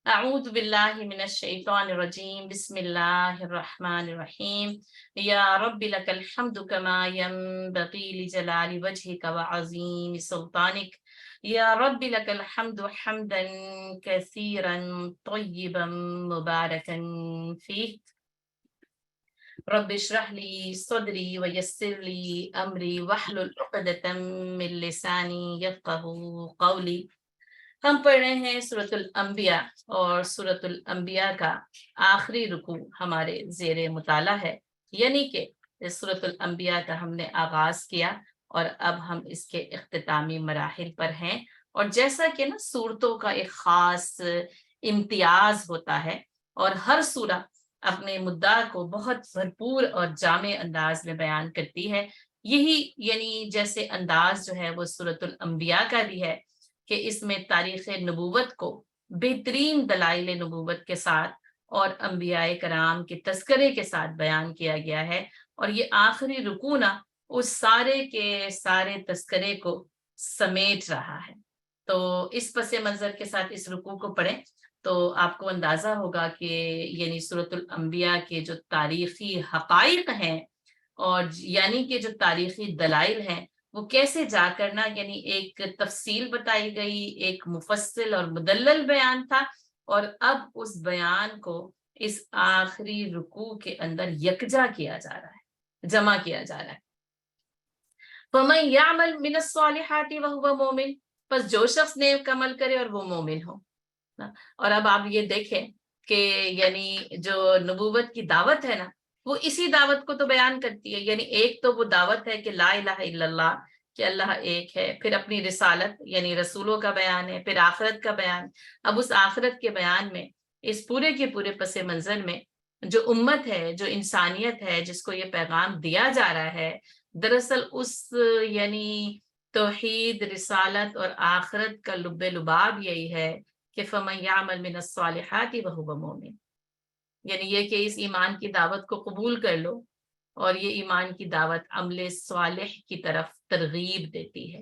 أعوذ بالله من الشيطان الرجيم بسم الله الرحمن الرحيم يا رب لك الحمد كما ينبغي لجلال وجهك وعظيم سلطانك يا رب لك الحمد حمدا كثيرا طيبا مباركا فيه رب اشرح لي صدري ويسر لي أمري واحلل عقدة من لساني يفقه قولي. ہم پڑھ رہے ہیں سورۃ الانبیاء اور سورۃ الانبیاء کا آخری رکوع ہمارے زیر مطالعہ ہے، یعنی کہ سورۃ الانبیاء کا ہم نے آغاز کیا اور اب ہم اس کے اختتامی مراحل پر ہیں۔ اور جیسا کہ نا سورتوں کا ایک خاص امتیاز ہوتا ہے اور ہر سورہ اپنے مدعا کو بہت بھرپور اور جامع انداز میں بیان کرتی ہے، یہی یعنی جیسے انداز جو ہے وہ سورۃ الانبیاء کا بھی ہے کہ اس میں تاریخ نبوت کو بہترین دلائل نبوت کے ساتھ اور انبیاء کرام کے تذکرے کے ساتھ بیان کیا گیا ہے، اور یہ آخری رکوع نا اس سارے کے سارے تذکرے کو سمیٹ رہا ہے۔ تو اس پس منظر کے ساتھ اس رکوع کو پڑھیں تو آپ کو اندازہ ہوگا کہ یعنی سورۃ الانبیاء کے جو تاریخی حقائق ہیں اور یعنی کہ جو تاریخی دلائل ہیں وہ کیسے جا کرنا یعنی ایک تفصیل بتائی گئی، ایک مفصل اور مدلل بیان تھا، اور اب اس بیان کو اس آخری رکوع کے اندر یکجا کیا جا رہا ہے، جمع کیا جا رہا ہے۔ فَمَن يَعْمَلْ مِنَ الصَّالِحَاتِ وَهُوَ مُؤْمِنٌ، پس جو شخص نیک عمل کرے اور وہ مومن ہو۔ اور اب آپ یہ دیکھیں کہ یعنی جو نبوت کی دعوت ہے نا وہ اسی دعوت کو تو بیان کرتی ہے، یعنی ایک تو وہ دعوت ہے کہ لا الہ الا اللہ، کہ اللہ ایک ہے، پھر اپنی رسالت یعنی رسولوں کا بیان ہے، پھر آخرت کا بیان۔ اب اس آخرت کے بیان میں اس پورے کے پورے پس منظر میں جو امت ہے، جو انسانیت ہے جس کو یہ پیغام دیا جا رہا ہے، دراصل اس یعنی توحید، رسالت اور آخرت کا لب لباب یہی ہے کہ فَمَن يَعْمَلْ مِنَ الصَّالِحَاتِ وَهُوَ مُؤْمِنٌ، یعنی یہ کہ اس ایمان کی دعوت کو قبول کر لو، اور یہ ایمان کی دعوت عمل صالح کی طرف ترغیب دیتی ہے،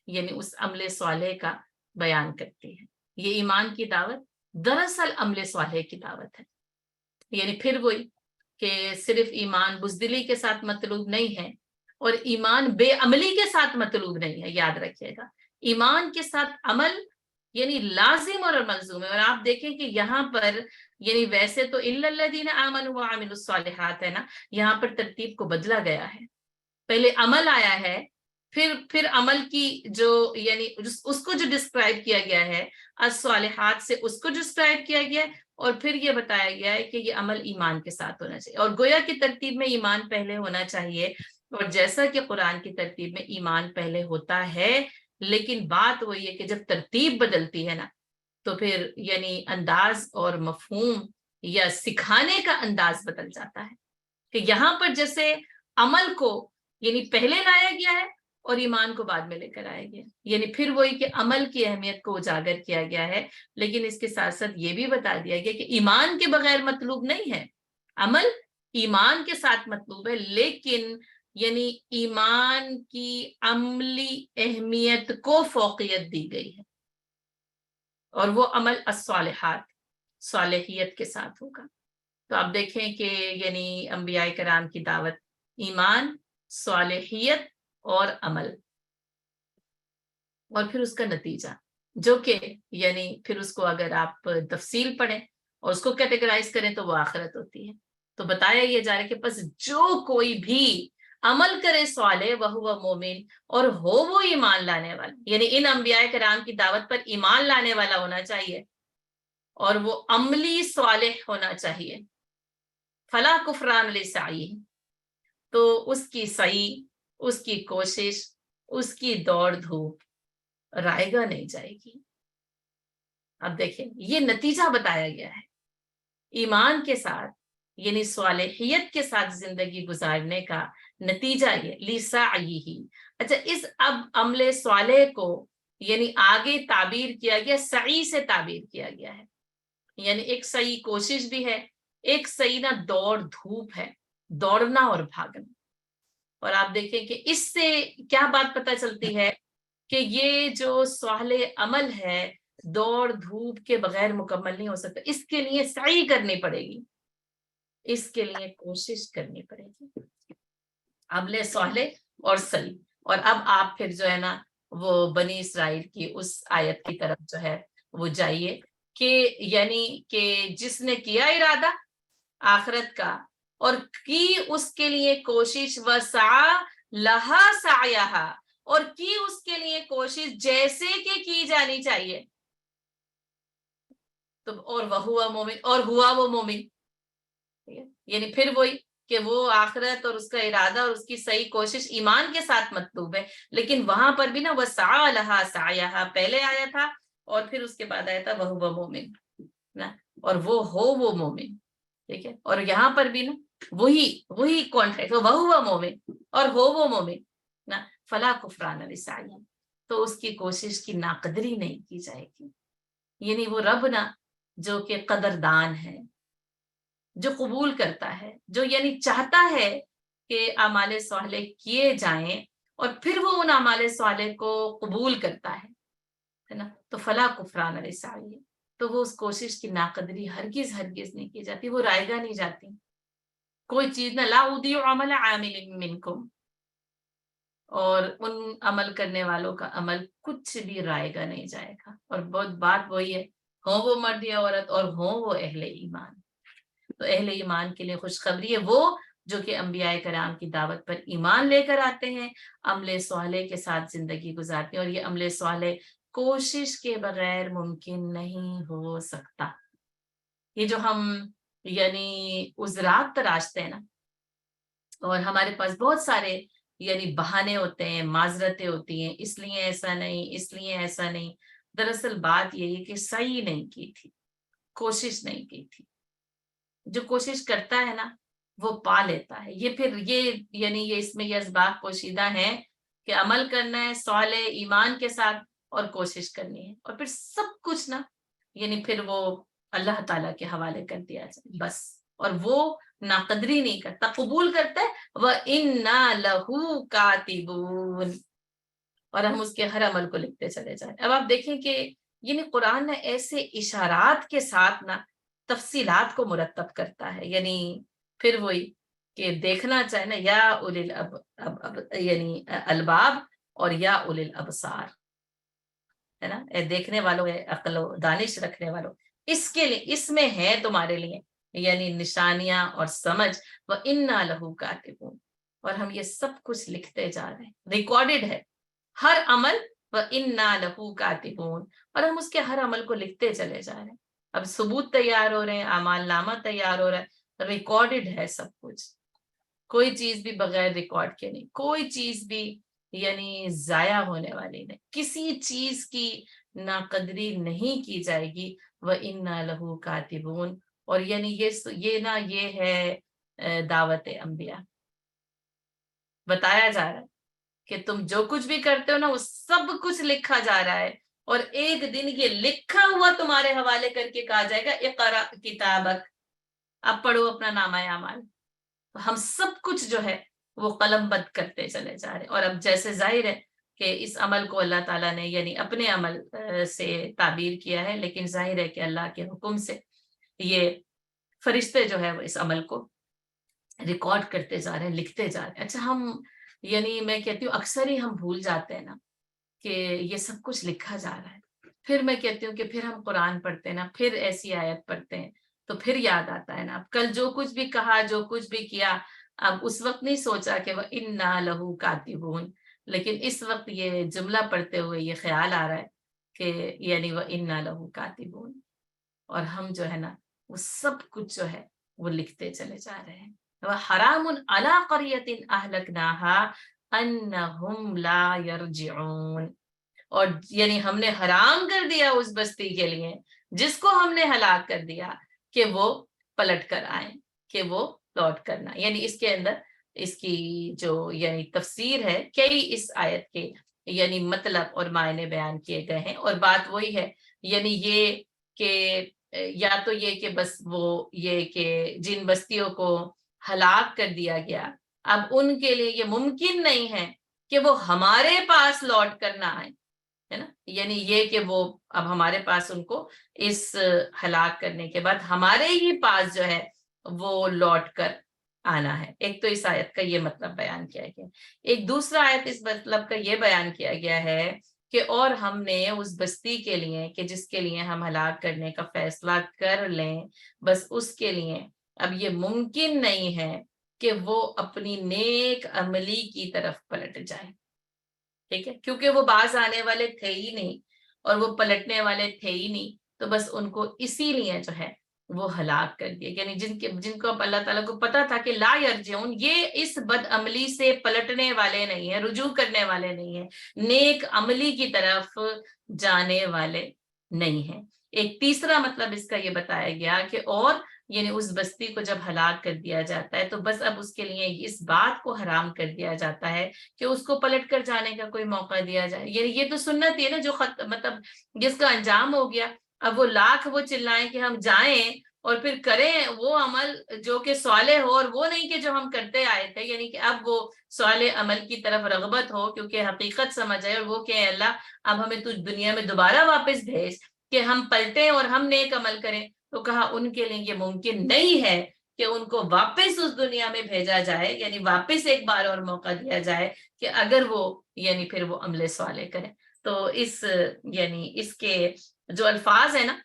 یعنی اس عمل صالح کا بیان کرتی ہے۔ یہ ایمان کی دعوت دراصل عمل صالح کی دعوت ہے، یعنی پھر وہی کہ صرف ایمان بزدلی کے ساتھ مطلوب نہیں ہے اور ایمان بے عملی کے ساتھ مطلوب نہیں ہے، یاد رکھیے گا۔ ایمان کے ساتھ عمل یعنی لازم اور ملزوم ہے۔ اور آپ دیکھیں کہ یہاں پر یعنی ویسے تو الا الذین آمنوا وعملوا الصالحات ہے نا، یہاں پر ترتیب کو بدلا گیا ہے، پہلے عمل آیا ہے، پھر عمل کی جو یعنی اس کو جو ڈسکرائب کیا گیا ہے الصالحات سے، اس کو ڈسکرائب کیا گیا ہے، اور پھر یہ بتایا گیا ہے کہ یہ عمل ایمان کے ساتھ ہونا چاہیے، اور گویا کی ترتیب میں ایمان پہلے ہونا چاہیے، اور جیسا کہ قرآن کی ترتیب میں ایمان پہلے ہوتا ہے، لیکن بات وہی ہے کہ جب ترتیب بدلتی ہے نا تو پھر یعنی انداز اور مفہوم یا سکھانے کا انداز بدل جاتا ہے، کہ یہاں پر جیسے عمل کو یعنی پہلے لایا گیا ہے اور ایمان کو بعد میں لے کر آیا گیا، یعنی پھر وہی کہ عمل کی اہمیت کو اجاگر کیا گیا ہے، لیکن اس کے ساتھ ساتھ یہ بھی بتا دیا گیا کہ ایمان کے بغیر مطلوب نہیں ہے، عمل ایمان کے ساتھ مطلوب ہے، لیکن یعنی ایمان کی عملی اہمیت کو فوقیت دی گئی ہے، اور وہ عمل الصالحات، صالحیت کے ساتھ ہوگا۔ تو آپ دیکھیں کہ یعنی انبیاء کرام کی دعوت ایمان، صالحیت اور عمل، اور پھر اس کا نتیجہ جو کہ یعنی پھر اس کو اگر آپ تفصیل پڑھیں اور اس کو کیٹیگرائز کریں تو وہ آخرت ہوتی ہے۔ تو بتایا یہ جا رہا ہے کہ پس جو کوئی بھی عمل کرے صالح وہو مومن، اور ہو وہ ایمان لانے والا، یعنی ان انبیاء کرام کی دعوت پر ایمان لانے والا ہونا چاہیے اور وہ عملی صالح ہونا چاہیے، فلا کفران لسعیہ، تو اس کی سعی، اس کی کوشش، اس کی دوڑ دھوپ رائے گا نہیں جائے گی۔ اب دیکھیں یہ نتیجہ بتایا گیا ہے ایمان کے ساتھ یعنی صالحیت کے ساتھ زندگی گزارنے کا نتیجہ یہ لسعیہ۔ اچھا، اس اب عمل صالح کو یعنی آگے تعبیر کیا گیا، سعی سے تعبیر کیا گیا ہے، یعنی ایک صحیح کوشش بھی ہے، ایک صحیح نہ دوڑ دھوپ ہے، دوڑنا اور بھاگنا۔ اور آپ دیکھیں کہ اس سے کیا بات پتہ چلتی ہے کہ یہ جو صالح عمل ہے دوڑ دھوپ کے بغیر مکمل نہیں ہو سکتا، اس کے لیے سعی کرنی پڑے گی، اس کے لیے کوشش کرنی پڑے گی۔ عمل صالح اور صحیح۔ اور اب آپ پھر جو ہے نا وہ بنی اسرائیل کی اس آیت کی طرف جو ہے وہ جائیے کہ یعنی کہ جس نے کیا ارادہ آخرت کا اور کی اس کے لیے کوشش، وسعی لہا سعیہا، اور کی اس کے لیے کوشش جیسے کہ کی جانی چاہیے، تو اور وہ ہوا مومن، اور ہوا وہ مومن، یعنی پھر وہی کہ وہ آخرت اور اس کا ارادہ اور اس کی صحیح کوشش ایمان کے ساتھ مطلوب ہے، لیکن وہاں پر بھی نا وسعی لہا سعیہا پہلے آیا تھا اور پھر اس کے بعد آیا تھا وہ ہوا مومن نا، اور وہ ہو وہ مومن، ٹھیک ہے، اور یہاں پر بھی نا وہی کانٹیکٹ، وہ ہوا مومن اور ہو وہ مومن نا، فلا کفران لسعیہ، تو اس کی کوشش کی ناقدری نہیں کی جائے گی، یعنی وہ رب نا جو کہ قدردان ہے، جو قبول کرتا ہے، جو یعنی چاہتا ہے کہ اعمال صالح کیے جائیں اور پھر وہ ان اعمال صالح کو قبول کرتا ہے نا، تو فلا کفران لسعیہ، تو وہ اس کوشش کی ناقدری ہرگز نہیں کی جاتی، وہ رائے گاہ نہیں جاتی، کوئی چیز نہ، لا اضیع عمل عامل منکم، اور ان عمل کرنے والوں کا عمل کچھ بھی رائے گا نہیں جائے گا، اور بہت بات وہی ہے، ہوں وہ مرد یا عورت اور ہوں وہ اہل ایمان، تو اہل ایمان کے لیے خوشخبری ہے، وہ جو کہ انبیاء کرام کی دعوت پر ایمان لے کر آتے ہیں، عمل صالح کے ساتھ زندگی گزارتے ہیں، اور یہ عمل صالح کوشش کے بغیر ممکن نہیں ہو سکتا۔ یہ جو ہم یعنی عذرات تراشتے ہیں نا، اور ہمارے پاس بہت سارے یعنی بہانے ہوتے ہیں، معذرتیں ہوتی ہیں، اس لیے ایسا نہیں، اس لیے ایسا نہیں، دراصل بات یہی کہ صحیح نہیں کی تھی، کوشش نہیں کی تھی، جو کوشش کرتا ہے نا وہ پا لیتا ہے، یہ پھر یہ یعنی یہ اس میں یہ اسباب پوشیدہ ہیں کہ عمل کرنا ہے صالح ایمان کے ساتھ اور کوشش کرنی ہے، اور پھر سب کچھ نا یعنی پھر وہ اللہ تعالیٰ کے حوالے کر دیا جائے بس، اور وہ ناقدری نہیں کرتا، قبول کرتا ہے، وَإِنَّا لَهُ كَاتِبُونَ، اور ہم اس کے ہر عمل کو لکھتے چلے جائیں۔ اب آپ دیکھیں کہ یعنی قرآن نے ایسے اشارات کے ساتھ نا تفصیلات کو مرتب کرتا ہے، یعنی پھر وہی کہ دیکھنا چاہے نا، یا اولی یعنی الباب اور یا اولی الابصار، ہے نا، اے دیکھنے والوں، اے عقل و دانش رکھنے والوں، اس کے لیے اس میں ہے تمہارے لیے یعنی نشانیاں اور سمجھ، وَإِنَّا لَهُ كَاتِبُونَ، اور ہم یہ سب کچھ لکھتے جا رہے ہیں، ریکارڈڈ ہے ہر عمل، وَإِنَّا لَهُ كَاتِبُونَ، اور ہم اس کے ہر عمل کو لکھتے چلے جا رہے ہیں، اب ثبوت تیار ہو رہے ہیں، اعمال نامہ تیار ہو رہا ہے، ریکارڈڈ ہے سب کچھ، کوئی چیز بھی بغیر ریکارڈ کے نہیں، کوئی چیز بھی یعنی ضائع ہونے والی نہیں، کسی چیز کی ناقدری نہیں کی جائے گی، وَإِنَّا لَهُ كَاتِبُونَ، اور یعنی یہ ہے دعوت انبیاء، بتایا جا رہا ہے کہ تم جو کچھ بھی کرتے ہو نا وہ سب کچھ لکھا جا رہا ہے، اور ایک دن یہ لکھا ہوا تمہارے حوالے کر کے کہا جائے گا اقرا کتابک، اب پڑھو اپنا نامہ اعمال، ہم سب کچھ جو ہے وہ قلم بند کرتے چلے جا رہے ہیں، اور اب جیسے ظاہر ہے کہ اس عمل کو اللہ تعالیٰ نے یعنی اپنے عمل سے تعبیر کیا ہے، لیکن ظاہر ہے کہ اللہ کے حکم سے یہ فرشتے جو ہے وہ اس عمل کو ریکارڈ کرتے جا رہے ہیں، لکھتے جا رہے ہیں۔ اچھا ہم یعنی میں کہتی ہوں اکثر ہی ہم بھول جاتے ہیں نا کہ یہ سب کچھ لکھا جا رہا ہے، پھر میں کہتی ہوں کہ پھر ہم قرآن پڑھتے ہیں نا، پھر ایسی آیت پڑھتے ہیں تو پھر یاد آتا ہے نا، اب کل جو کچھ بھی کہا، جو کچھ بھی کیا، اب اس وقت نہیں سوچا کہ وَإِنَّا لَهُ كَاتِبُونَ، لیکن اس وقت یہ جملہ پڑھتے ہوئے یہ خیال آ رہا ہے کہ یعنی وَإِنَّا لَهُ كَاتِبُونَ، اور ہم جو ہے نا وہ سب کچھ جو ہے وہ لکھتے چلے جا رہے ہیں، وَحَرَامٌ عَلَىٰ قَرْيَةٍ أَهْلَكْنَاهَا أَنَّهُمْ لَا يَرْجِعُونَ، اور یعنی ہم نے حرام کر دیا اس بستی کے لیے جس کو ہم نے ہلاک کر دیا کہ وہ پلٹ کر آئیں، کہ وہ لوٹ کرنا، یعنی اس کے اندر اس کی جو یعنی تفسیر ہے، کئی اس آیت کے یعنی مطلب اور معنی بیان کیے گئے ہیں، اور بات وہی ہے یعنی یہ کہ یا تو یہ کہ بس وہ یہ کہ جن بستیوں کو ہلاک کر دیا گیا اب ان کے لیے یہ ممکن نہیں ہے کہ وہ ہمارے پاس لوٹ کر نہ آئیں، ہے نا. یعنی یہ کہ وہ اب ہمارے پاس ان کو اس ہلاک کرنے کے بعد ہمارے ہی پاس جو ہے وہ لوٹ کر آنا ہے. ایک تو اس آیت کا یہ مطلب بیان کیا گیا. ایک دوسرا آیت اس مطلب کا یہ بیان کیا گیا ہے کہ اور ہم نے اس بستی کے لیے کہ جس کے لیے ہم ہلاک کرنے کا فیصلہ کر لیں، بس اس کے لیے اب یہ ممکن نہیں ہے کہ وہ اپنی نیک عملی کی طرف پلٹ جائیں. ٹھیک ہے، کیونکہ وہ باز آنے والے تھے ہی نہیں اور وہ پلٹنے والے تھے ہی نہیں، تو بس ان کو اسی لیے جو ہے وہ ہلاک کر دیا. یعنی جن کو اللہ تعالیٰ کو پتا تھا کہ لا یرجعون، یہ اس بد عملی سے پلٹنے والے نہیں ہیں، رجوع کرنے والے نہیں ہیں، نیک عملی کی طرف جانے والے نہیں ہیں. ایک تیسرا مطلب اس کا یہ بتایا گیا کہ اور یعنی اس بستی کو جب ہلاک کر دیا جاتا ہے تو بس اب اس کے لیے اس بات کو حرام کر دیا جاتا ہے کہ اس کو پلٹ کر جانے کا کوئی موقع دیا جائے. یہ تو سنت ہے نا جو مطلب جس کا انجام ہو گیا. اب وہ لاکھ وہ چلائیں کہ ہم جائیں اور پھر کریں وہ عمل جو کہ صالح ہو، اور وہ نہیں کہ جو ہم کرتے آئے تھے. یعنی کہ اب وہ صالح عمل کی طرف رغبت ہو کیونکہ حقیقت سمجھ آئے، اور وہ کہ اللہ اب ہمیں تو دنیا میں دوبارہ واپس بھیج کہ ہم پلٹیں اور ہم نیک عمل کریں. تو کہا ان کے لیے یہ ممکن نہیں ہے کہ ان کو واپس اس دنیا میں بھیجا جائے، یعنی واپس ایک بار اور موقع دیا جائے کہ اگر وہ یعنی پھر وہ عمل صالح کریں. تو یعنی اس کے جو الفاظ ہیں نا،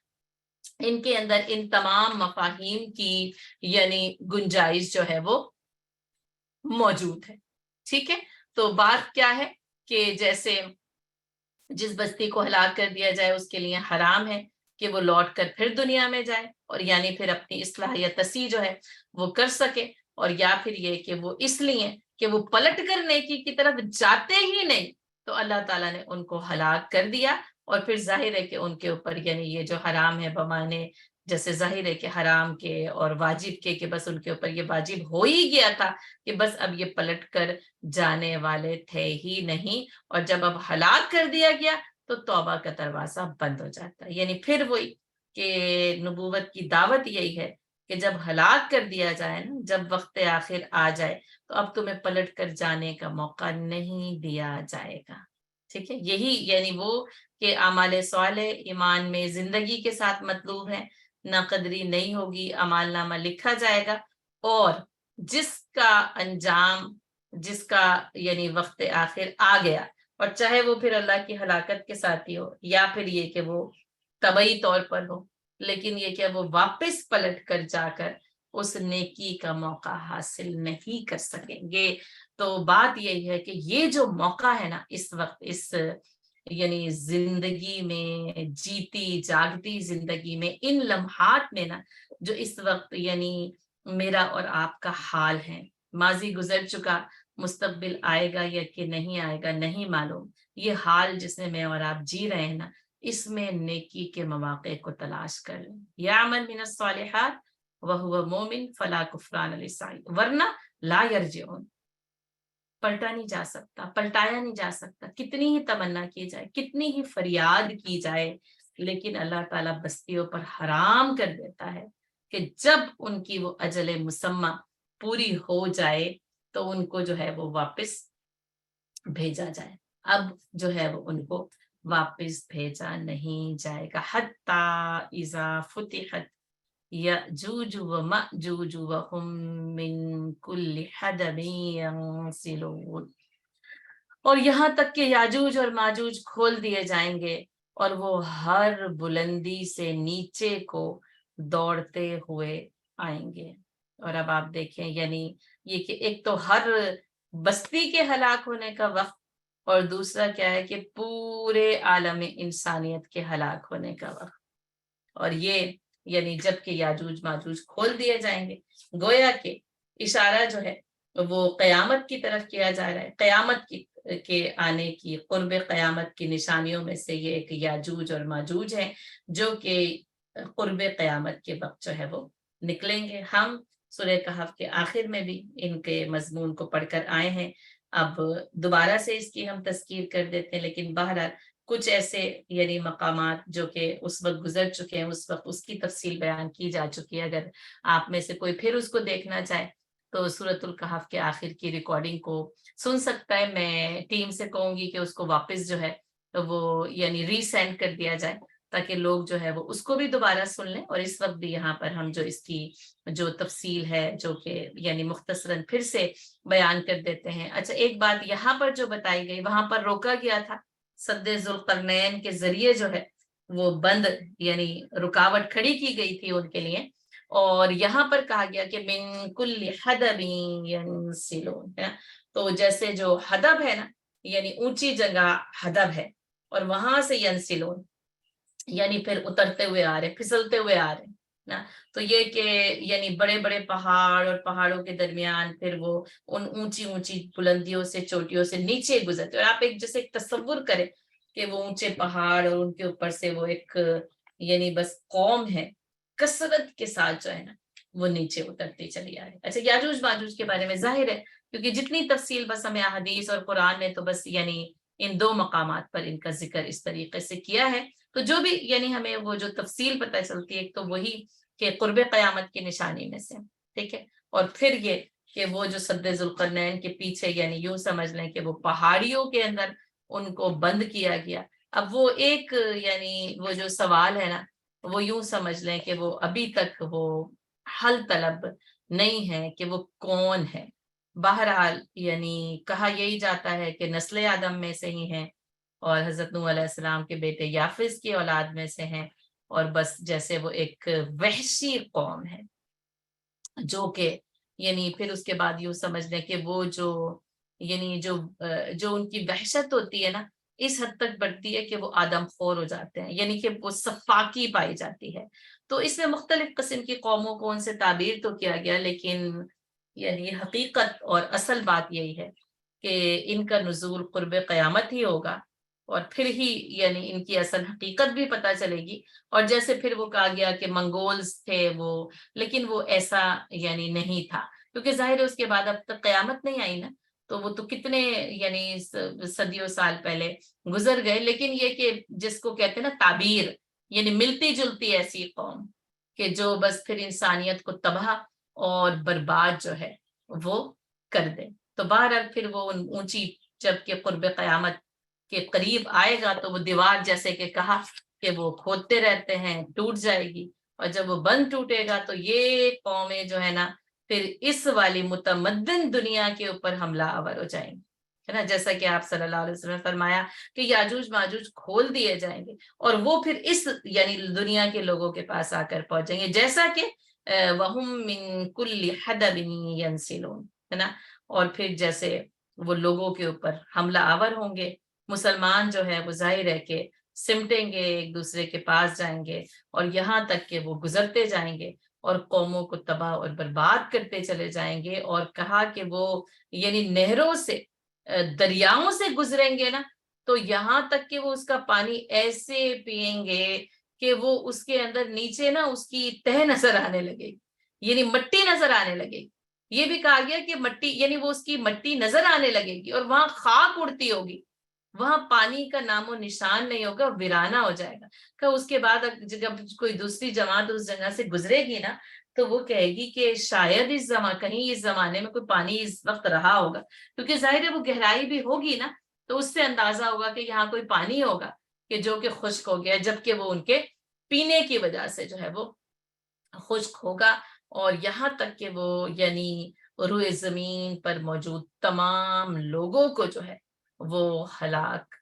ان کے اندر ان تمام مفاہیم کی یعنی گنجائش جو ہے وہ موجود ہے. ٹھیک ہے، تو بات کیا ہے کہ جیسے جس بستی کو ہلاک کر دیا جائے اس کے لیے حرام ہے کہ وہ لوٹ کر پھر دنیا میں جائے اور یعنی پھر اپنی اصلاح یا تصحیح جو ہے وہ کر سکے، اور یا پھر یہ کہ وہ اس لیے کہ وہ پلٹ کر نیکی کی طرف جاتے ہی نہیں تو اللہ تعالیٰ نے ان کو ہلاک کر دیا. اور پھر ظاہر ہے کہ ان کے اوپر یعنی یہ جو حرام ہے بمانے جیسے ظاہر ہے کہ حرام کے اور واجب کے کہ بس ان کے اوپر یہ واجب ہو ہی گیا تھا کہ بس اب یہ پلٹ کر جانے والے تھے ہی نہیں. اور جب اب ہلاک کر دیا گیا تو توبہ کا دروازہ بند ہو جاتا ہے. یعنی پھر وہی کہ نبوت کی دعوت یہی ہے کہ جب ہلاک کر دیا جائے نا، جب وقت آخر آ جائے تو اب تمہیں پلٹ کر جانے کا موقع نہیں دیا جائے گا. ٹھیک ہے، یہی یعنی وہ کہ اعمال صالح ایمان میں زندگی کے ساتھ مطلوب ہے، نہ قدری نہیں ہوگی، اعمال نامہ لکھا جائے گا، اور جس کا انجام جس کا یعنی وقت آخر آ گیا، اور چاہے وہ پھر اللہ کی ہلاکت کے ساتھ ہی ہو یا پھر یہ کہ وہ طبعی طور پر ہو، لیکن یہ کہ وہ واپس پلٹ کر جا کر اس نیکی کا موقع حاصل نہیں کر سکیں گے. تو بات یہی ہے کہ یہ جو موقع ہے نا اس وقت، اس یعنی زندگی میں جیتی جاگتی زندگی میں ان لمحات میں نا جو اس وقت یعنی میرا اور آپ کا حال ہے، ماضی گزر چکا، مستقبل آئے گا یا کہ نہیں آئے گا نہیں معلوم، یہ حال جس میں میں اور آپ جی رہے ہیں نا، اس میں نیکی کے مواقع کو تلاش کر لیں. یعمل من الصالحات وہو مومن فلا کفران لسعی ورنہ لا یرجعون. پلٹا نہیں جا سکتا، پلٹایا نہیں جا سکتا، کتنی ہی تمنا کی جائے، کتنی ہی فریاد کی جائے، لیکن اللہ تعالیٰ بستیوں پر حرام کر دیتا ہے کہ جب ان کی وہ اجل مسمى پوری ہو جائے تو ان کو جو ہے وہ واپس بھیجا جائے. اب جو ہے وہ ان کو واپس بھیجا نہیں جائے گا. حتی اذا فتحت یأجوج ومأجوج وهم من کل حدب ینسلون. اور یہاں تک کہ یاجوج اور ماجوج کھول دیے جائیں گے اور وہ ہر بلندی سے نیچے کو دوڑتے ہوئے آئیں گے. اور اب آپ دیکھیں یعنی یہ کہ ایک تو ہر بستی کے ہلاک ہونے کا وقت، اور دوسرا کیا ہے کہ پورے عالم انسانیت کے ہلاک ہونے کا وقت. اور یہ یعنی جب کہ یاجوج ماجوج کھول دیے جائیں گے، گویا کہ اشارہ جو ہے وہ قیامت کی طرف کیا جا رہا ہے. قیامت کے آنے کی، قرب قیامت کی نشانیوں میں سے یہ ایک یاجوج اور ماجوج ہیں جو کہ قرب قیامت کے وقت جو ہے وہ نکلیں گے. ہم سورہ کہف کے آخر میں بھی ان کے مضمون کو پڑھ کر آئے ہیں، اب دوبارہ سے اس کی ہم تذکیر کر دیتے ہیں، لیکن بہرحال کچھ ایسے یعنی مقامات جو کہ اس وقت گزر چکے ہیں، اس وقت اس کی تفصیل بیان کی جا چکی ہے. اگر آپ میں سے کوئی پھر اس کو دیکھنا چاہے تو سورۃ الکہف کے آخر کی ریکارڈنگ کو سن سکتا ہے. میں ٹیم سے کہوں گی کہ اس کو واپس جو ہے وہ یعنی ری سینڈ کر دیا جائے تاکہ لوگ جو ہے وہ اس کو بھی دوبارہ سن لیں. اور اس وقت بھی یہاں پر ہم جو اس کی جو تفصیل ہے جو کہ یعنی مختصراً پھر سے بیان کر دیتے ہیں. اچھا ایک بات یہاں پر جو بتائی گئی وہاں پر روکا گیا تھا سد ذوالقرنین کے ذریعے جو ہے وہ بند یعنی رکاوٹ کھڑی کی گئی تھی ان کے لیے. اور یہاں پر کہا گیا کہ من کل حدب ینسلون، تو جیسے جو حدب ہے نا یعنی اونچی جگہ حدب ہے اور وہاں سے ینسلون یعنی پھر اترتے ہوئے آ رہے پھسلتے ہوئے آ رہے نا. تو یہ کہ یعنی بڑے بڑے پہاڑ اور پہاڑوں کے درمیان پھر وہ ان اونچی اونچی بلندیوں سے چوٹیوں سے نیچے گزرتے. اور آپ ایک جیسے ایک تصور کریں کہ وہ اونچے پہاڑ اور ان کے اوپر سے وہ ایک یعنی بس قوم ہے کثرت کے ساتھ جو ہے نا وہ نیچے اترتی چلی آ رہی. اچھا یاجوج ماجوج کے بارے میں ظاہر ہے کیونکہ جتنی تفصیل بس ہمیں حدیث اور قرآن نے تو بس یعنی ان دو مقامات پر ان کا ذکر اس طریقے سے کیا ہے. تو جو بھی یعنی ہمیں وہ جو تفصیل پتہ چلتی ہے ایک تو وہی کہ قرب قیامت کی نشانی میں سے، ٹھیک ہے، اور پھر یہ کہ وہ جو سد ذوالقرنین کے پیچھے یعنی یوں سمجھ لیں کہ وہ پہاڑیوں کے اندر ان کو بند کیا گیا. اب وہ ایک یعنی وہ جو سوال ہے نا وہ یوں سمجھ لیں کہ وہ ابھی تک وہ حل طلب نہیں ہے کہ وہ کون ہے. بہرحال یعنی کہا یہی جاتا ہے کہ نسل آدم میں سے ہی ہیں اور حضرت نوح علیہ السلام کے بیٹے یافس کی اولاد میں سے ہیں. اور بس جیسے وہ ایک وحشی قوم ہے جو کہ یعنی پھر اس کے بعد یوں سمجھ لیں کہ وہ جو یعنی جو ان کی وحشت ہوتی ہے نا اس حد تک بڑھتی ہے کہ وہ آدم خور ہو جاتے ہیں یعنی کہ وہ صفاقی پائی جاتی ہے. تو اس میں مختلف قسم کی قوموں کو ان سے تعبیر تو کیا گیا لیکن یعنی حقیقت اور اصل بات یہی ہے کہ ان کا نزول قرب قیامت ہی ہوگا اور پھر ہی یعنی ان کی اصل حقیقت بھی پتہ چلے گی. اور جیسے پھر وہ کہا گیا کہ منگولز تھے وہ، لیکن وہ ایسا یعنی نہیں تھا کیونکہ ظاہر ہے اس کے بعد اب تک قیامت نہیں آئی نا تو وہ تو کتنے یعنی صدیوں سال پہلے گزر گئے. لیکن یہ کہ جس کو کہتے ہیں نا تعبیر یعنی ملتی جلتی ایسی قوم کہ جو بس پھر انسانیت کو تباہ اور برباد جو ہے وہ کر دے. تو بہرحال پھر وہ اونچی جب کہ قرب قیامت کے قریب آئے گا تو وہ دیوار جیسے کہ کہا کہ وہ کھودتے رہتے ہیں ٹوٹ جائے گی اور جب وہ بند ٹوٹے گا تو یہ قومیں جو ہے نا پھر اس والی متمدن دنیا کے اوپر حملہ آور ہو جائیں گے ہے نا. جیسا کہ آپ صلی اللہ علیہ وسلم نے فرمایا کہ یاجوج ماجوج کھول دیے جائیں گے اور وہ پھر اس یعنی دنیا کے لوگوں کے پاس آ کر پہنچیں گے جیسا کہ وَهُم مِّن كُلِّ حَدَبٍ يَنْسِلُونَ ہے نا. اور پھر جیسے وہ لوگوں کے اوپر حملہ آور ہوں گے مسلمان جو ہے وہ ظاہر ہے کہ سمٹیں گے ایک دوسرے کے پاس جائیں گے اور یہاں تک کہ وہ گزرتے جائیں گے اور قوموں کو تباہ اور برباد کرتے چلے جائیں گے. اور کہا کہ وہ یعنی نہروں سے دریاؤں سے گزریں گے نا تو یہاں تک کہ وہ اس کا پانی ایسے پئیں گے کہ وہ اس کے اندر نیچے نا اس کی تہ نظر آنے لگے یعنی مٹی نظر آنے لگے گی. یہ بھی کہا گیا کہ مٹی یعنی وہ اس کی مٹی نظر آنے لگے گی اور وہاں خاک اڑتی ہوگی وہاں پانی کا نام و نشان نہیں ہوگا ویرانہ ہو جائے گا. کہ اس کے بعد جب کوئی دوسری جماعت اس جگہ سے گزرے گی نا تو وہ کہے گی کہ شاید کہیں اس زمانے میں کوئی پانی اس وقت رہا ہوگا کیونکہ ظاہر ہے وہ گہرائی بھی ہوگی نا تو اس سے اندازہ ہوگا کہ یہاں کوئی پانی ہوگا کہ جو کہ خشک ہو گیا جبکہ وہ ان کے پینے کی وجہ سے جو ہے وہ خشک ہوگا. اور یہاں تک کہ وہ یعنی روئے زمین پر موجود تمام لوگوں کو جو ہے وہ ہلاک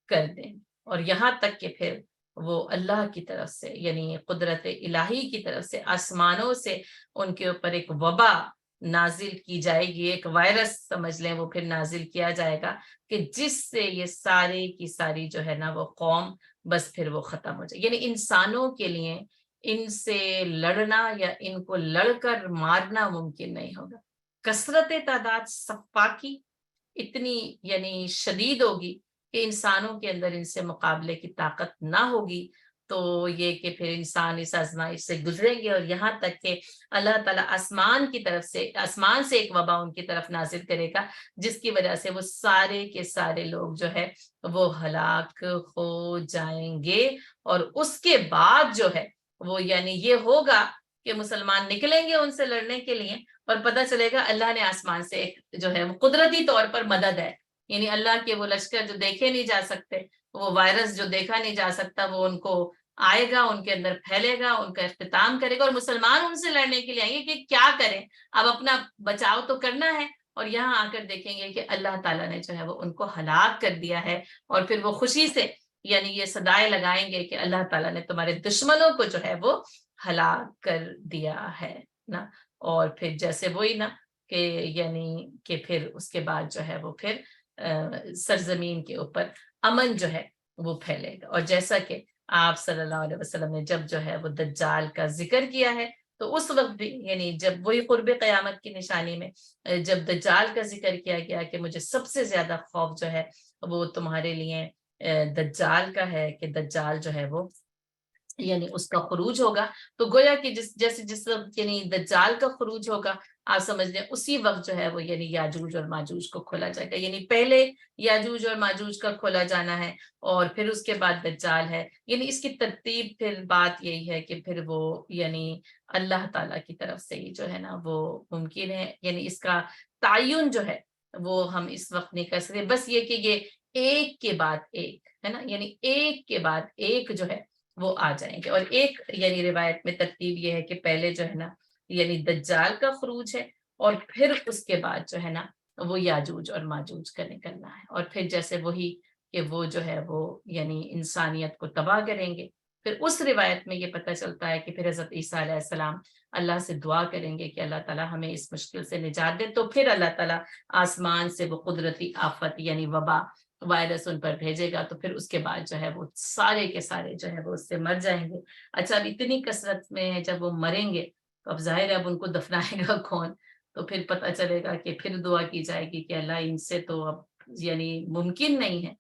کر دیں. اور یہاں تک کہ پھر وہ اللہ کی طرف سے یعنی قدرت الہی کی طرف سے آسمانوں سے ان کے اوپر ایک وبا نازل کی جائے گی ایک وائرس سمجھ لیں وہ پھر نازل کیا جائے گا کہ جس سے یہ ساری کی ساری جو ہے نا وہ قوم بس پھر وہ ختم ہو جائے. یعنی انسانوں کے لیے ان سے لڑنا یا ان کو لڑ کر مارنا ممکن نہیں ہوگا. کثرت تعداد صفاقی اتنی یعنی شدید ہوگی کہ انسانوں کے اندر ان سے مقابلے کی طاقت نہ ہوگی. تو یہ کہ پھر انسان اس آزمائش سے گزریں گے اور یہاں تک کہ اللہ تعالیٰ آسمان سے ایک وبا ان کی طرف نازل کرے گا جس کی وجہ سے وہ سارے کے سارے لوگ جو ہے وہ ہلاک ہو جائیں گے. اور اس کے بعد جو ہے وہ یعنی یہ ہوگا کہ مسلمان نکلیں گے ان سے لڑنے کے لیے اور پتہ چلے گا اللہ نے آسمان سے ایک جو ہے وہ قدرتی طور پر مدد ہے یعنی اللہ کے وہ لشکر جو دیکھے نہیں جا سکتے وہ وائرس جو دیکھا نہیں جا سکتا وہ ان کو آئے گا، ان کے اندر پھیلے گا، ان کا اختتام کرے گا، اور مسلمان ان سے لڑنے کے لیے آئیں گے کہ کیا کریں، اب اپنا بچاؤ تو کرنا ہے، اور یہاں آ کر دیکھیں گے کہ اللہ تعالیٰ نے جو ہے وہ ان کو ہلاک کر دیا ہے، اور پھر وہ خوشی سے یعنی یہ صدائے لگائیں گے کہ اللہ تعالیٰ نے تمہارے دشمنوں کو جو ہے وہ ہلاک کر دیا ہے نا۔ اور پھر جیسے وہی نا کہ یعنی کہ پھر اس کے بعد جو ہے وہ پھر سرزمین کے اوپر امن جو ہے وہ پھیلے گا۔ اور جیسا کہ آپ صلی اللہ علیہ وسلم نے جب جو ہے وہ دجال کا ذکر کیا ہے تو اس وقت بھی یعنی جب وہی قرب قیامت کی نشانی میں جب دجال کا ذکر کیا گیا کہ مجھے سب سے زیادہ خوف جو ہے وہ تمہارے لیے دجال کا ہے کہ دجال جو ہے وہ یعنی اس کا خروج ہوگا، تو گویا کہ جس وقت یعنی دجال کا خروج ہوگا آپ سمجھ لیں اسی وقت جو ہے وہ یعنی یاجوج اور ماجوج کو کھولا جائے گا، یعنی پہلے یاجوج اور ماجوج کا کھولا جانا ہے اور پھر اس کے بعد دجال ہے، یعنی اس کی ترتیب پھر بات یہی ہے کہ پھر وہ یعنی اللہ تعالیٰ کی طرف سے ہی جو ہے نا وہ ممکن ہے، یعنی اس کا تعین جو ہے وہ ہم اس وقت نہیں کر سکتے، بس یہ کہ یہ ایک کے بعد ایک ہے نا، یعنی ایک کے بعد ایک جو ہے وہ آ جائیں گے۔ اور ایک یعنی روایت میں ترتیب یہ ہے کہ پہلے جو ہے نا یعنی دجال کا خروج ہے، اور پھر اس کے بعد جو ہے نا وہ یاجوج اور ماجوج کا نکلنا ہے، اور پھر جیسے وہی کہ وہ جو ہے وہ یعنی انسانیت کو تباہ کریں گے۔ پھر اس روایت میں یہ پتہ چلتا ہے کہ پھر حضرت عیسیٰ علیہ السلام اللہ سے دعا کریں گے کہ اللہ تعالیٰ ہمیں اس مشکل سے نجات دے، تو پھر اللہ تعالیٰ آسمان سے وہ قدرتی آفت یعنی وبا وائرس ان پر بھیجے گا، تو پھر اس کے بعد جو ہے وہ سارے کے سارے جو ہے وہ اس سے مر جائیں گے۔ اچھا اب اتنی کثرت میں جب وہ مریں گے تو اب ظاہر ہے اب ان کو دفنائے گا کون، تو پھر پتہ چلے گا کہ پھر دعا کی جائے گی کہ اللہ ان سے تو اب یعنی ممکن نہیں ہے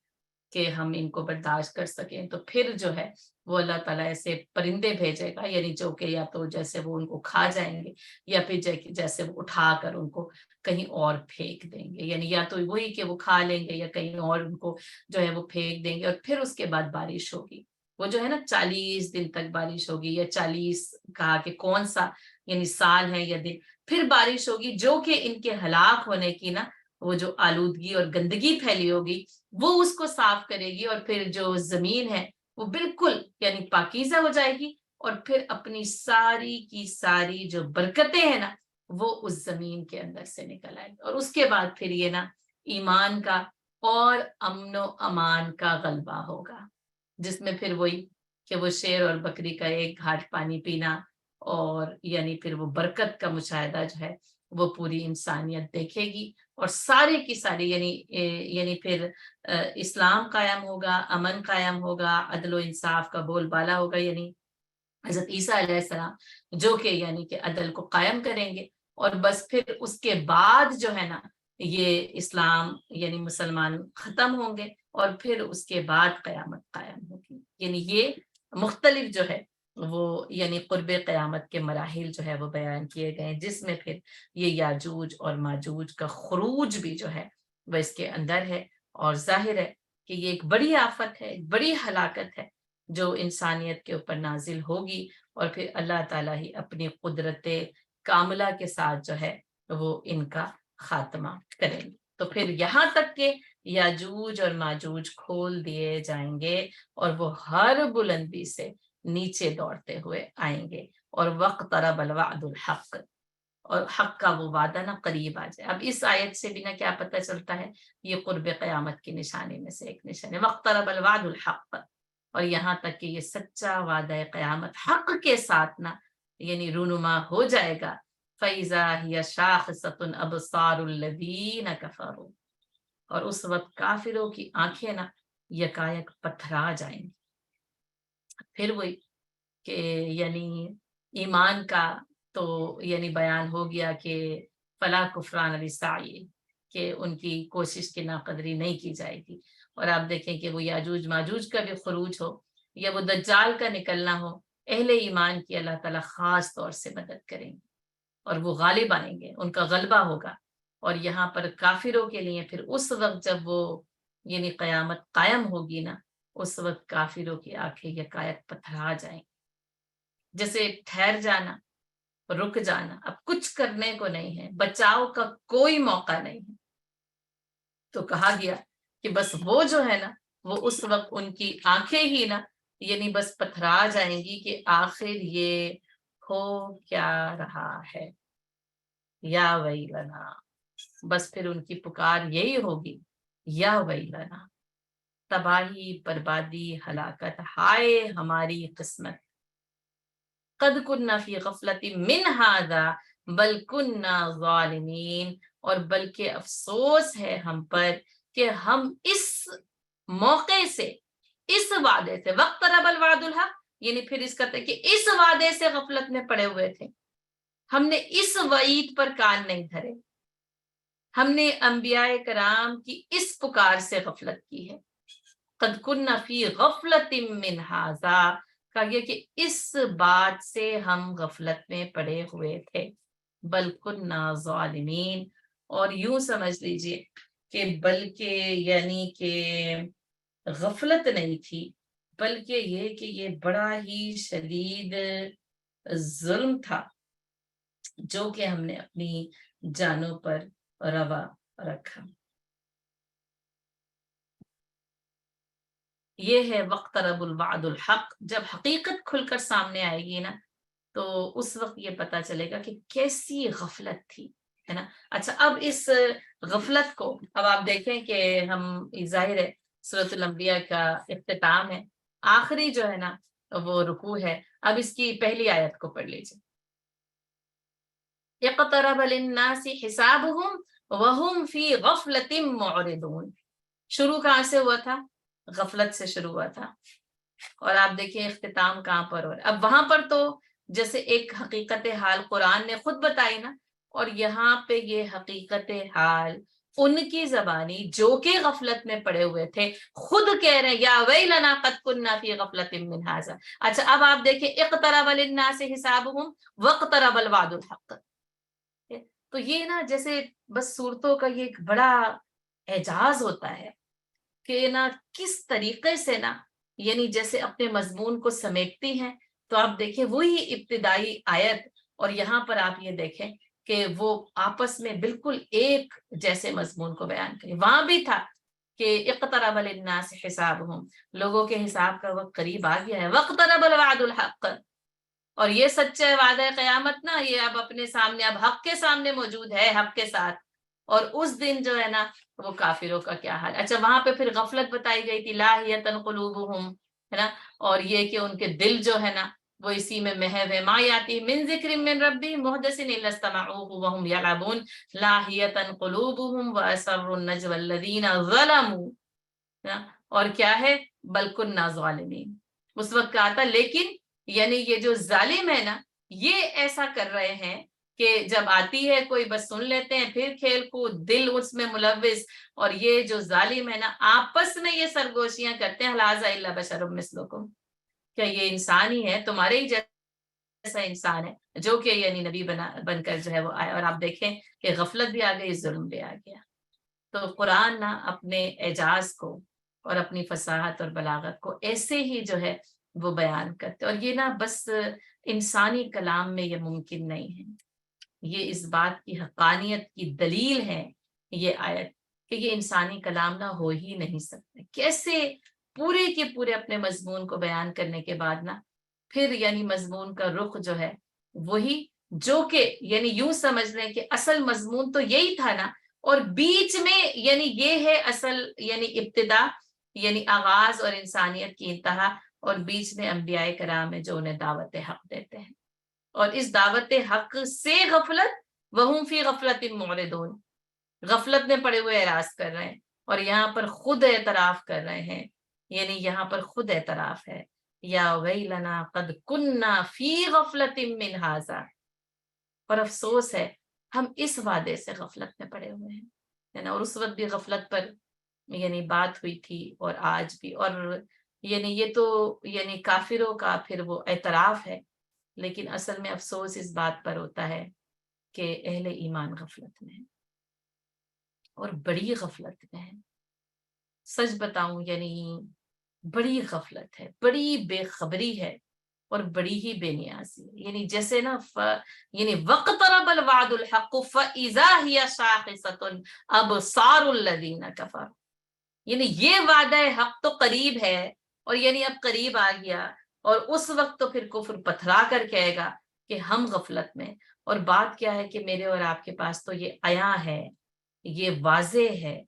کہ ہم ان کو برداشت کر سکیں، تو پھر جو ہے وہ اللہ تعالیٰ ایسے پرندے بھیجے گا یعنی جو کہ یا تو جیسے وہ ان کو کھا جائیں گے یا پھر جیسے وہ اٹھا کر ان کو کہیں اور پھینک دیں گے، یعنی یا تو وہی کہ وہ کھا لیں گے یا کہیں اور ان کو جو ہے وہ پھینک دیں گے، اور پھر اس کے بعد بارش ہوگی، وہ جو ہے نا 40 دن تک بارش ہوگی، یا 40 کہا کہ کون سا یعنی سال ہے یا دن، پھر بارش ہوگی جو کہ ان کے ہلاک ہونے کی نا وہ جو آلودگی اور گندگی پھیلی ہوگی وہ اس کو صاف کرے گی، اور پھر جو زمین ہے وہ بالکل یعنی پاکیزہ ہو جائے گی، اور پھر اپنی ساری کی ساری جو برکتیں ہیں نا وہ اس زمین کے اندر سے نکل آئے گی، اور اس کے بعد پھر یہ نا ایمان کا اور امن و امان کا غلبہ ہوگا، جس میں پھر وہی کہ وہ شیر اور بکری کا ایک گھاٹ پانی پینا، اور یعنی پھر وہ برکت کا مشاہدہ جو ہے وہ پوری انسانیت دیکھے گی، اور سارے کی ساری یعنی پھر اسلام قائم ہوگا، امن قائم ہوگا، عدل و انصاف کا بول بالا ہوگا، یعنی حضرت عیسیٰ علیہ السلام جو کہ یعنی کہ عدل کو قائم کریں گے، اور بس پھر اس کے بعد جو ہے نا یہ اسلام یعنی مسلمان ختم ہوں گے، اور پھر اس کے بعد قیامت قائم ہوگی، یعنی یہ مختلف جو ہے وہ یعنی قرب قیامت کے مراحل جو ہے وہ بیان کیے گئے ہیں، جس میں پھر یہ یاجوج اور ماجوج کا خروج بھی جو ہے وہ اس کے اندر ہے، اور ظاہر ہے کہ یہ ایک بڑی آفت ہے، ایک بڑی ہلاکت ہے جو انسانیت کے اوپر نازل ہوگی، اور پھر اللہ تعالیٰ ہی اپنی قدرت کاملہ کے ساتھ جو ہے وہ ان کا خاتمہ کریں گے۔ تو پھر یہاں تک کہ یاجوج اور ماجوج کھول دیے جائیں گے اور وہ ہر بلندی سے نیچے دوڑتے ہوئے آئیں گے، اور وقترب الوعد الحق، اور حق کا وہ وعدہ نہ قریب آ جائے۔ اب اس آیت سے بھی نہ کیا پتہ چلتا ہے، یہ قرب قیامت کی نشانی میں سے ایک نشانی، وقترب الوعد الحق، اور یہاں تک کہ یہ سچا وعدہ قیامت حق کے ساتھ نہ یعنی رونما ہو جائے گا، فَإِذَا هِيَ شَاخِصَةٌ أَبْصَارُ الَّذِينَ كَفَرُوا، اور اس وقت کافروں کی آنکھیں نہ یکایک پتھرا جائیں گی۔ پھر وہی کہ یعنی ایمان کا تو یعنی بیان ہو گیا کہ فلا کفران لسعی، کہ ان کی کوشش کی ناقدری نہیں کی جائے گی، اور آپ دیکھیں کہ وہ یاجوج ماجوج کا بھی خروج ہو یا وہ دجال کا نکلنا ہو، اہل ایمان کی اللہ تعالیٰ خاص طور سے مدد کریں گے، اور وہ غالب آئیں گے، ان کا غلبہ ہوگا، اور یہاں پر کافروں کے لیے پھر اس وقت جب وہ یعنی قیامت قائم ہوگی نا، اس وقت کافروں کی آنکھیں یکایک پتھرا جائیں، جیسے ٹھہر جانا، رک جانا، اب کچھ کرنے کو نہیں ہے، بچاؤ کا کوئی موقع نہیں ہے، تو کہا گیا کہ بس وہ جو ہے نا وہ اس وقت ان کی آنکھیں ہی نا یعنی بس پتھرا جائیں گی کہ آخر یہ ہو کیا رہا ہے، یا ویلنا، بس پھر ان کی پکار یہی ہوگی، یا ویلنا، تباہی، بربادی، ہلاکت، ہائے ہماری قسمت، قد کننا فی غفلت من ھذا بل کننا ظالمین، اور بلکہ افسوس ہے ہم پر کہ ہم اس موقع سے، اس وعدے سے، واقترب الوعد الحق، یعنی پھر اس کا کہ اس وعدے سے غفلت میں پڑے ہوئے تھے، ہم نے اس وعید پر کان نہیں دھرے، ہم نے انبیاء کرام کی اس پکار سے غفلت کی ہے، قد کننا فی غفلت من ھذا، کہا گیا کہ اس بات سے ہم غفلت میں پڑے ہوئے تھے، بل کننا ظالمین، اور یوں سمجھ لیجئے کہ بلکہ یعنی کہ غفلت نہیں تھی، بلکہ یہ کہ یہ بڑا ہی شدید ظلم تھا جو کہ ہم نے اپنی جانوں پر روا رکھا۔ یہ ہے واقترب الوعد الحق، جب حقیقت کھل کر سامنے آئے گی نا تو اس وقت یہ پتا چلے گا کہ کیسی غفلت تھی، ہے نا۔ اچھا، اب اس غفلت کو اب آپ دیکھیں کہ ہم ظاہر ہے سورۃ الانبیاء کا اختتام ہے، آخری جو ہے نا وہ رکوع ہے، اب اس کی پہلی آیت کو پڑھ لیجیے۔ اقترب للناس حسابهم وهم فی غفلۃ معرضون، شروع کہاں سے ہوا تھا؟ غفلت سے شروع ہوا تھا، اور آپ دیکھیں اختتام کہاں پر ہو رہا ہے۔ اب وہاں پر تو جیسے ایک حقیقت حال قرآن نے خود بتائی نا، اور یہاں پہ یہ حقیقت حال ان کی زبانی جو کہ غفلت میں پڑے ہوئے تھے خود کہہ رہے ہیں، یا ویلنا قد کننا فی غفلت من ھذا۔ اچھا، اب آپ دیکھیں اقترب للناس حسابهم واقترب الوعد الحق، تو یہ نا جیسے بس صورتوں کا یہ ایک بڑا اعجاز ہوتا ہے کہ نا کس طریقے سے نا یعنی جیسے اپنے مضمون کو سمیٹتی ہیں۔ تو آپ دیکھیں وہی ابتدائی آیت اور یہاں پر آپ یہ دیکھیں کہ وہ آپس میں بالکل ایک جیسے مضمون کو بیان کریں۔ وہاں بھی تھا کہ اقترب للناس حسابهم، لوگوں کے حساب کا وقت قریب آ گیا ہے، واقترب الوعد الحق، اور یہ سچے وعدہ قیامت نا یہ اب اپنے سامنے، اب حق کے سامنے موجود ہے، حق کے ساتھ، اور اس دن جو ہے نا وہ کافروں کا کیا حال۔ اچھا، وہاں پہ پھر غفلت بتائی گئی تھی، لاہیۃ قلوبہم، ہے نا، اور یہ کہ ان کے دل جو ہے نا وہ اسی میں محو ہے، ما یاتی من ذکر من ربی محدث الا استمعوه وهم یلعبون لاہیۃ قلوبہم واسروا النجوى الذین ظلموا، اور کیا ہے، بل کنا ظالمین، اس وقت کہا تھا لیکن یعنی یہ جو ظالم ہے نا یہ ایسا کر رہے ہیں کہ جب آتی ہے کوئی بس سن لیتے ہیں، پھر کھیل کود، دل اس میں ملوث، اور یہ جو ظالم ہے نا آپس میں یہ سرگوشیاں کرتے ہیں، ھذا الا بشر مثلکم، کیا یہ انسان ہی ہے، تمہارے ہی جیسا انسان ہے جو کہ یعنی نبی بن کر جو ہے وہ آیا، اور آپ دیکھیں کہ غفلت بھی آ گئی، ظلم بھی آ گیا۔ تو قرآن نا اپنے اعجاز کو اور اپنی فصاحت اور بلاغت کو ایسے ہی جو ہے وہ بیان کرتے، اور یہ نا بس انسانی کلام میں یہ ممکن نہیں ہے، یہ اس بات کی حقانیت کی دلیل ہے یہ آیت کہ یہ انسانی کلام نہ ہو ہی نہیں سکتے۔ کیسے پورے کے پورے اپنے مضمون کو بیان کرنے کے بعد نا پھر یعنی مضمون کا رخ جو ہے وہی جو کہ یعنی یوں سمجھ لیں کہ اصل مضمون تو یہی تھا نا، اور بیچ میں یعنی یہ ہے اصل یعنی ابتدا، یعنی آغاز اور انسانیت کی انتہا، اور بیچ میں انبیاء کرام ہے جو انہیں دعوت حق دیتے ہیں، اور اس دعوت حق سے غفلت، وہم فی غفلت معرضون، غفلت میں پڑے ہوئے اعراض کر رہے ہیں، اور یہاں پر خود اعتراف کر رہے ہیں، یعنی یہاں پر خود اعتراف ہے، یا ویلنا قد کننا فی غفلت من ھذا، اور افسوس ہے ہم اس وعدے سے غفلت میں پڑے ہوئے ہیں، ہے نا، اور اس وقت بھی غفلت پر یعنی بات ہوئی تھی اور آج بھی، اور یعنی یہ تو یعنی کافروں کا پھر وہ اعتراف ہے، لیکن اصل میں افسوس اس بات پر ہوتا ہے کہ اہل ایمان غفلت میں ہے، اور بڑی غفلت میں ہے، سچ بتاؤں یعنی بڑی غفلت ہے، بڑی بے خبری ہے، اور بڑی ہی بے نیازی ہے، یعنی جیسے نا یعنی وقترب الوعد الحق فاذا هي شاخصۃ ابصار الذین کفروا، یعنی یہ وعدہ حق تو قریب ہے، اور یعنی اب قریب آ گیا، اور اس وقت تو پھر کفر پتھرا کر کہے گا کہ ہم غفلت میں. اور بات کیا ہے کہ میرے اور آپ کے پاس تو یہ عیاں ہے، یہ واضح ہے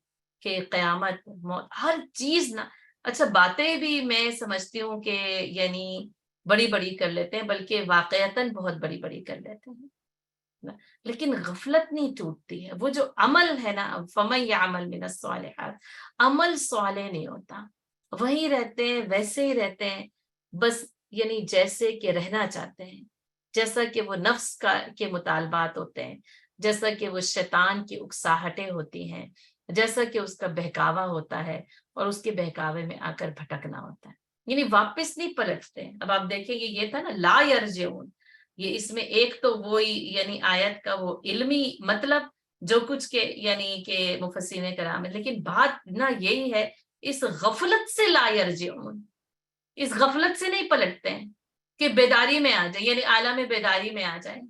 کہ قیامت، موت، ہر چیز نا. اچھا باتیں بھی میں سمجھتی ہوں کہ یعنی بڑی بڑی کر لیتے ہیں، بلکہ واقعتاً بہت بڑی بڑی کر لیتے ہیں نا، لیکن غفلت نہیں ٹوٹتی ہے. وہ جو عمل ہے نا، فَمَن يَعْمَلْ مِنَ الصَّالِحَاتِ، عمل صالح نہیں ہوتا، وہیں رہتے ہیں، ویسے ہی رہتے ہیں، بس یعنی جیسے کہ رہنا چاہتے ہیں، جیسا کہ وہ نفس کے مطالبات ہوتے ہیں، جیسا کہ وہ شیطان کی اکساہٹیں ہوتی ہیں، جیسا کہ اس کا بہکاوا ہوتا ہے، اور اس کے بہکاوے میں آ کر بھٹکنا ہوتا ہے، یعنی واپس نہیں پلٹتے. اب آپ دیکھیں گے یہ تھا نا لا یرجعون، یہ اس میں ایک تو وہی یعنی آیت کا وہ علمی مطلب جو کچھ کے یعنی کہ مفسرین کرام ہے، لیکن بات نہ یہی ہے اس غفلت سے لا یرجعون، اس غفلت سے نہیں پلٹتے ہیں کہ بیداری میں آ جائیں، یعنی عالم بیداری میں آ جائیں.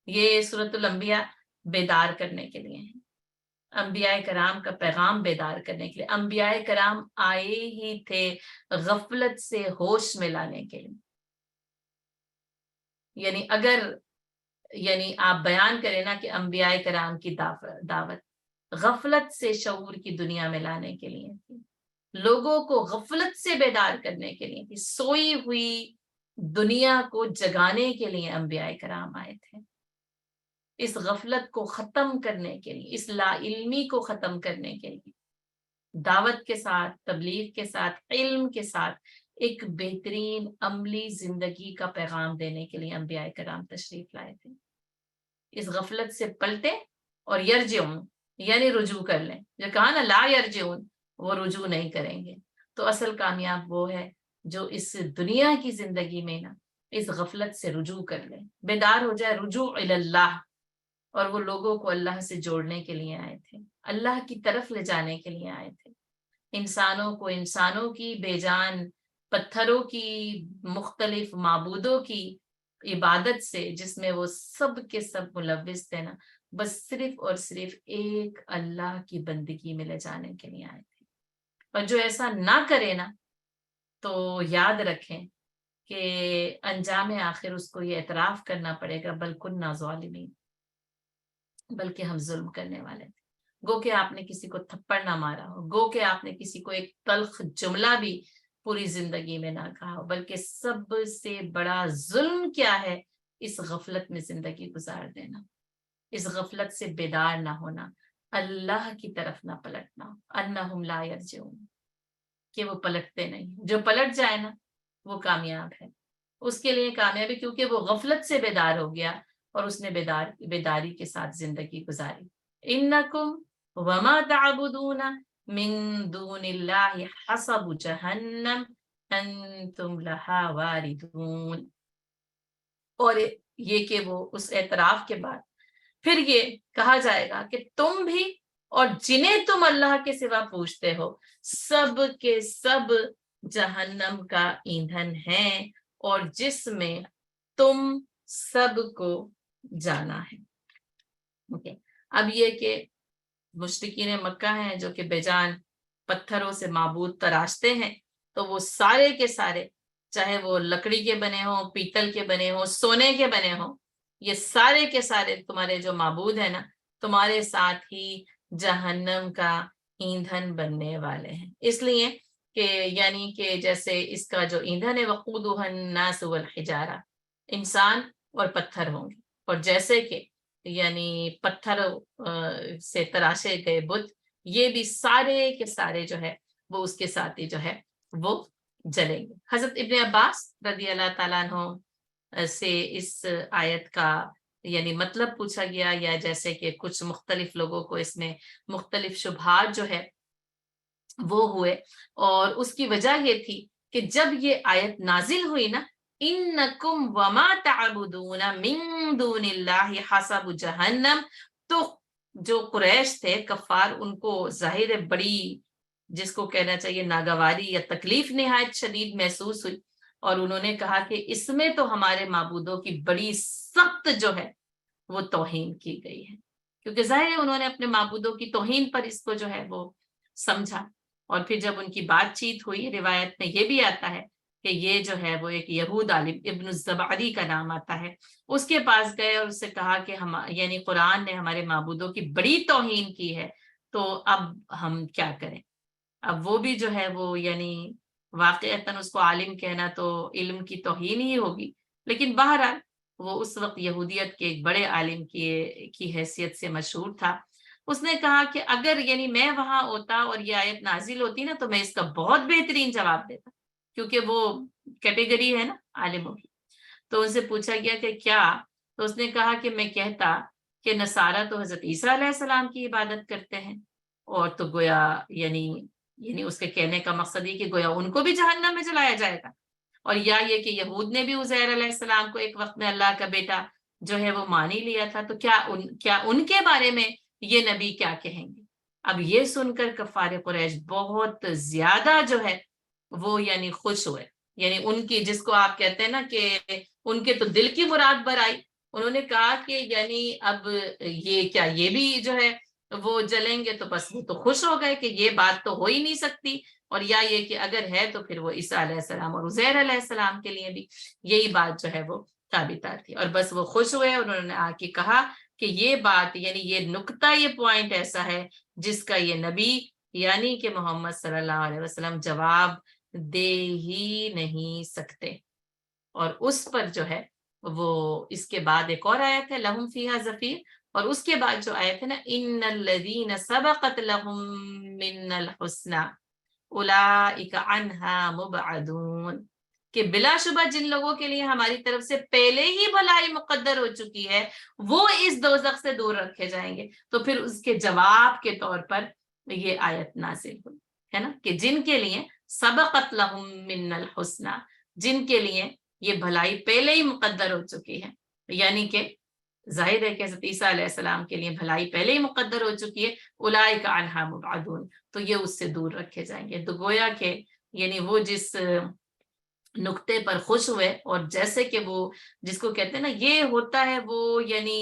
یہ سورۃ الانبیاء بیدار کرنے کے لیے ہیں، انبیاء کرام کا پیغام بیدار کرنے کے لیے. انبیاء کرام آئے ہی تھے غفلت سے ہوش میں لانے کے لیے. یعنی اگر یعنی آپ بیان کریں نا کہ انبیاء کرام کی دعوت غفلت سے شعور کی دنیا میں لانے کے لیے تھی، لوگوں کو غفلت سے بیدار کرنے کے لیے تھی، سوئی ہوئی دنیا کو جگانے کے لیے انبیاء کرام آئے تھے، اس غفلت کو ختم کرنے کے لیے، اس لا علمی کو ختم کرنے کے لیے، دعوت کے ساتھ، تبلیغ کے ساتھ، علم کے ساتھ ایک بہترین عملی زندگی کا پیغام دینے کے لیے انبیاء کرام تشریف لائے تھے. اس غفلت سے پلٹے اور یرجعون یعنی رجوع کر لیں. جو کہا نا لا یرجعون، وہ رجوع نہیں کریں گے. تو اصل کامیاب وہ ہے جو اس دنیا کی زندگی میں نا اس غفلت سے رجوع کر لیں، بیدار ہو جائے، رجوع اللہ. اور وہ لوگوں کو اللہ سے جوڑنے کے لیے آئے تھے، اللہ کی طرف لے جانے کے لیے آئے تھے، انسانوں کو انسانوں کی بے جان پتھروں کی مختلف معبودوں کی عبادت سے، جس میں وہ سب کے سب ملوث تھے نا، بس صرف اور صرف ایک اللہ کی بندگی میں لے جانے کے لیے آئے تھے. اور جو ایسا نہ کرے نا تو یاد رکھیں کہ انجام آخر اس کو یہ اعتراف کرنا پڑے گا بل کننا ظالمین، بلکہ ہم ظلم کرنے والے تھے. گو کہ آپ نے کسی کو تھپڑ نہ مارا ہو، گو کہ آپ نے کسی کو ایک تلخ جملہ بھی پوری زندگی میں نہ کہا ہو، بلکہ سب سے بڑا ظلم کیا ہے؟ اس غفلت میں زندگی گزار دینا، اس غفلت سے بیدار نہ ہونا، اللہ کی طرف نہ پلٹنا. انہم لا یرجعون، کہ وہ پلٹتے نہیں. جو پلٹ جائے نا وہ کامیاب ہے، اس کے لیے کامیابی، کیونکہ وہ غفلت سے بیدار ہو گیا اور اس نے بیداری کے ساتھ زندگی گزاری. انکم وما تعبدون من دون اللہ حسب جہنم انتم لہا واردون. اور یہ کہ وہ اس اعتراف کے بعد پھر یہ کہا جائے گا کہ تم بھی اور جنہیں تم اللہ کے سوا پوچھتے ہو سب کے سب جہنم کا ایندھن ہیں، اور جس میں تم سب کو جانا ہے. اب یہ کہ مشرکین مکہ ہیں جو کہ بے جان پتھروں سے معبود تراشتے ہیں، تو وہ سارے کے سارے، چاہے وہ لکڑی کے بنے ہوں، پیتل کے بنے ہوں، سونے کے بنے ہوں، یہ سارے کے سارے تمہارے جو معبود ہیں نا، تمہارے ساتھ ہی جہنم کا ایندھن بننے والے ہیں. اس لیے کہ یعنی کہ جیسے اس کا جو ایندھن ہے وقودہ الناس والحجارہ، انسان اور پتھر ہوں گے، اور جیسے کہ یعنی پتھر سے تراشے گئے بت، یہ بھی سارے کے سارے جو ہے وہ اس کے ساتھ ہی جو ہے وہ جلیں گے. حضرت ابن عباس رضی اللہ تعالیٰ عنہ سے اس آیت کا یعنی مطلب پوچھا گیا، یا جیسے کہ کچھ مختلف لوگوں کو اس میں مختلف شبہات جو ہے وہ ہوئے، اور اس کی وجہ یہ تھی کہ جب یہ آیت نازل ہوئی نا، انکم وما تعبدون من دون اللہ حسب جہنم، تو جو قریش تھے کفار، ان کو ظاہر بڑی جس کو کہنا چاہیے ناگواری یا تکلیف نہایت شدید محسوس ہوئی، اور انہوں نے کہا کہ اس میں تو ہمارے معبودوں کی بڑی سخت جو ہے وہ توہین کی گئی ہے، کیونکہ ظاہر ہے انہوں نے اپنے معبودوں کی توہین پر اس کو جو ہے وہ سمجھا. اور پھر جب ان کی بات چیت ہوئی، روایت میں یہ بھی آتا ہے کہ یہ جو ہے وہ ایک یہود عالم ابن الزبعری کا نام آتا ہے، اس کے پاس گئے اور اس سے کہا کہ ہم یعنی قرآن نے ہمارے معبودوں کی بڑی توہین کی ہے، تو اب ہم کیا کریں؟ اب وہ بھی جو ہے وہ یعنی واقعتاً اس کو عالم کہنا تو علم کی توہین ہی ہوگی، لیکن بہرحال وہ اس وقت یہودیت کے ایک بڑے عالم کی حیثیت سے مشہور تھا۔ اس نے کہا کہ اگر یعنی میں وہاں ہوتا اور یہ آیت نازل ہوتی نا تو میں اس کا بہت بہترین جواب دیتا، کیونکہ وہ کیٹیگری ہے نا عالموں کی۔ تو ان سے پوچھا گیا کہ کیا؟ تو اس نے کہا کہ میں کہتا کہ نصارہ تو حضرت عیسیٰ علیہ السلام کی عبادت کرتے ہیں، اور تو گویا یعنی اس کے کہنے کا مقصد یہ کہ گویا ان کو بھی جہنم میں جلایا جائے گا، اور یا یہ کہ یہود نے بھی عزیر علیہ السلام کو ایک وقت میں اللہ کا بیٹا جو ہے وہ مان ہی لیا تھا، تو کیا ان کے بارے میں یہ نبی کیا کہیں گے؟ اب یہ سن کر کفار قریش بہت زیادہ جو ہے وہ یعنی خوش ہوئے، یعنی ان کی جس کو آپ کہتے ہیں نا کہ ان کے تو دل کی مراد بر آئی۔ انہوں نے کہا کہ یعنی اب یہ کیا یہ بھی جو ہے وہ جلیں گے؟ تو بس وہ تو خوش ہو گئے کہ یہ بات تو ہو ہی نہیں سکتی، اور یا یہ کہ اگر ہے تو پھر وہ عیسیٰ علیہ السلام اور عزیر علیہ السلام کے لیے بھی یہی بات جو ہے وہ ثابتہ تھی، اور بس وہ خوش ہوئے۔ انہوں نے آ کے کہا کہ یہ بات یعنی یہ نکتہ، یہ پوائنٹ ایسا ہے جس کا یہ نبی یعنی کہ محمد صلی اللہ علیہ وسلم جواب دے ہی نہیں سکتے۔ اور اس پر جو ہے وہ اس کے بعد ایک اور آیت ہے لہم فیہا زفیر، اور اس کے بعد جو آیت ہے نا ان الذین سبقت لہم من الحسنی اولئک عنہا مبعدون، کہ بلا شبہ جن لوگوں کے لیے ہماری طرف سے پہلے ہی بھلائی مقدر ہو چکی ہے وہ اس دوزخ سے دور رکھے جائیں گے۔ تو پھر اس کے جواب کے طور پر یہ آیت نازل ہوئی ہے نا کہ جن کے لیے سبقت لہم من الحسنی، جن کے لیے یہ بھلائی پہلے ہی مقدر ہو چکی ہے، یعنی کہ ظاہر ہے کہ حضرت عیسیٰ علیہ السلام کے لیے بھلائی پہلے ہی مقدر ہو چکی ہے، اولئک عنہا مبعدون، تو یہ اس سے دور رکھے جائیں گے۔ تو گویا کہ یعنی وہ جس نقطے پر خوش ہوئے، اور جیسے کہ وہ جس کو کہتے ہیں نا یہ ہوتا ہے وہ یعنی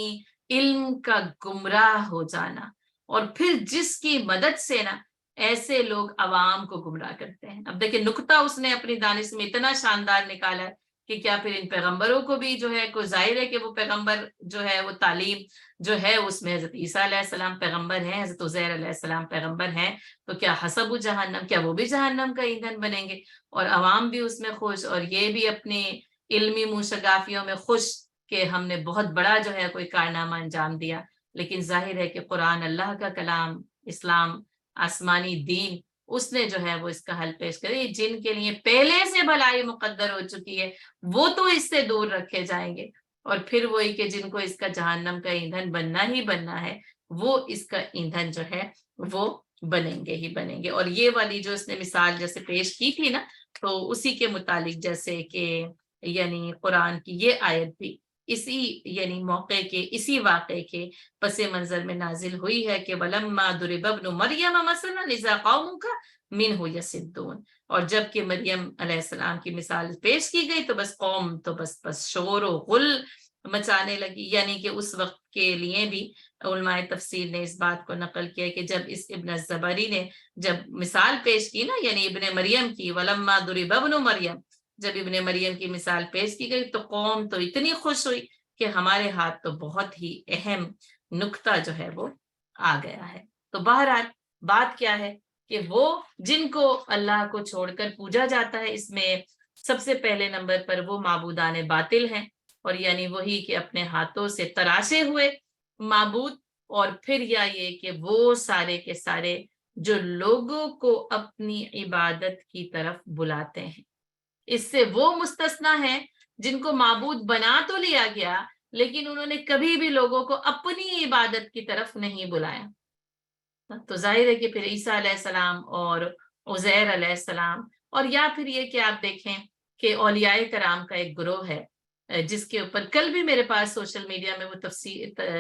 علم کا گمراہ ہو جانا، اور پھر جس کی مدد سے نا ایسے لوگ عوام کو گمراہ کرتے ہیں۔ اب دیکھیں نقطہ اس نے اپنی دانش میں اتنا شاندار نکالا ہے کہ کیا پھر ان پیغمبروں کو بھی جو ہے کوئی ظاہر ہے کہ وہ پیغمبر جو ہے وہ تعلیم جو ہے اس میں حضرت عیسیٰ علیہ السلام پیغمبر ہیں، حضرت عزیر علیہ السلام پیغمبر ہیں، تو کیا حسب جہنم، کیا وہ بھی جہنم کا ایندھن بنیں گے؟ اور عوام بھی اس میں خوش، اور یہ بھی اپنی علمی موشگافیوں میں خوش کہ ہم نے بہت بڑا جو ہے کوئی کارنامہ انجام دیا۔ لیکن ظاہر ہے کہ قرآن اللہ کا کلام، اسلام آسمانی دین، اس نے جو ہے وہ اس کا حل پیش کرے، جن کے لیے پہلے سے بھلائی مقدر ہو چکی ہے وہ تو اس سے دور رکھے جائیں گے، اور پھر وہی کہ جن کو اس کا جہنم کا ایندھن بننا ہی بننا ہے وہ اس کا ایندھن جو ہے وہ بنیں گے ہی بنیں گے۔ اور یہ والی جو اس نے مثال جیسے پیش کی تھی نا، تو اسی کے متعلق جیسے کہ یعنی قرآن کی یہ آیت بھی اسی یعنی موقع کے اسی واقعے کے پس منظر میں نازل ہوئی ہے کہ وَلَمَّا ضُرِبَ ابْنُ مَرْيَمَ مَثَلًا إِذَا قَوْمُكَ مِنْهُ يَصِدُّونَ، اور جب کہ مریم علیہ السلام کی مثال پیش کی گئی تو بس قوم تو بس شور و غل مچانے لگی، یعنی کہ اس وقت کے لیے بھی علماء تفسیر نے اس بات کو نقل کیا کہ جب اس ابن الزبری نے جب مثال پیش کی نا یعنی ابن مریم کی، وَلَمَّا ضُرِبَ ابْنُ مَرْيَمَ، جب ابن مریم کی مثال پیش کی گئی تو قوم تو اتنی خوش ہوئی کہ ہمارے ہاتھ تو بہت ہی اہم نقطہ جو ہے وہ آ گیا ہے۔ تو بہرحال بات کیا ہے کہ وہ جن کو اللہ کو چھوڑ کر پوجا جاتا ہے، اس میں سب سے پہلے نمبر پر وہ معبودان باطل ہیں، اور یعنی وہی کہ اپنے ہاتھوں سے تراشے ہوئے معبود، اور پھر یا یہ کہ وہ سارے کے سارے جو لوگوں کو اپنی عبادت کی طرف بلاتے ہیں۔ اس سے وہ مستثنا ہیں جن کو معبود بنا تو لیا گیا لیکن انہوں نے کبھی بھی لوگوں کو اپنی عبادت کی طرف نہیں بلایا۔ تو ظاہر ہے کہ پھر عیسیٰ علیہ السلام اور عزیر علیہ السلام، اور یا پھر یہ کہ آپ دیکھیں کہ اولیاء کرام کا ایک گروہ ہے جس کے اوپر کل بھی میرے پاس سوشل میڈیا میں وہ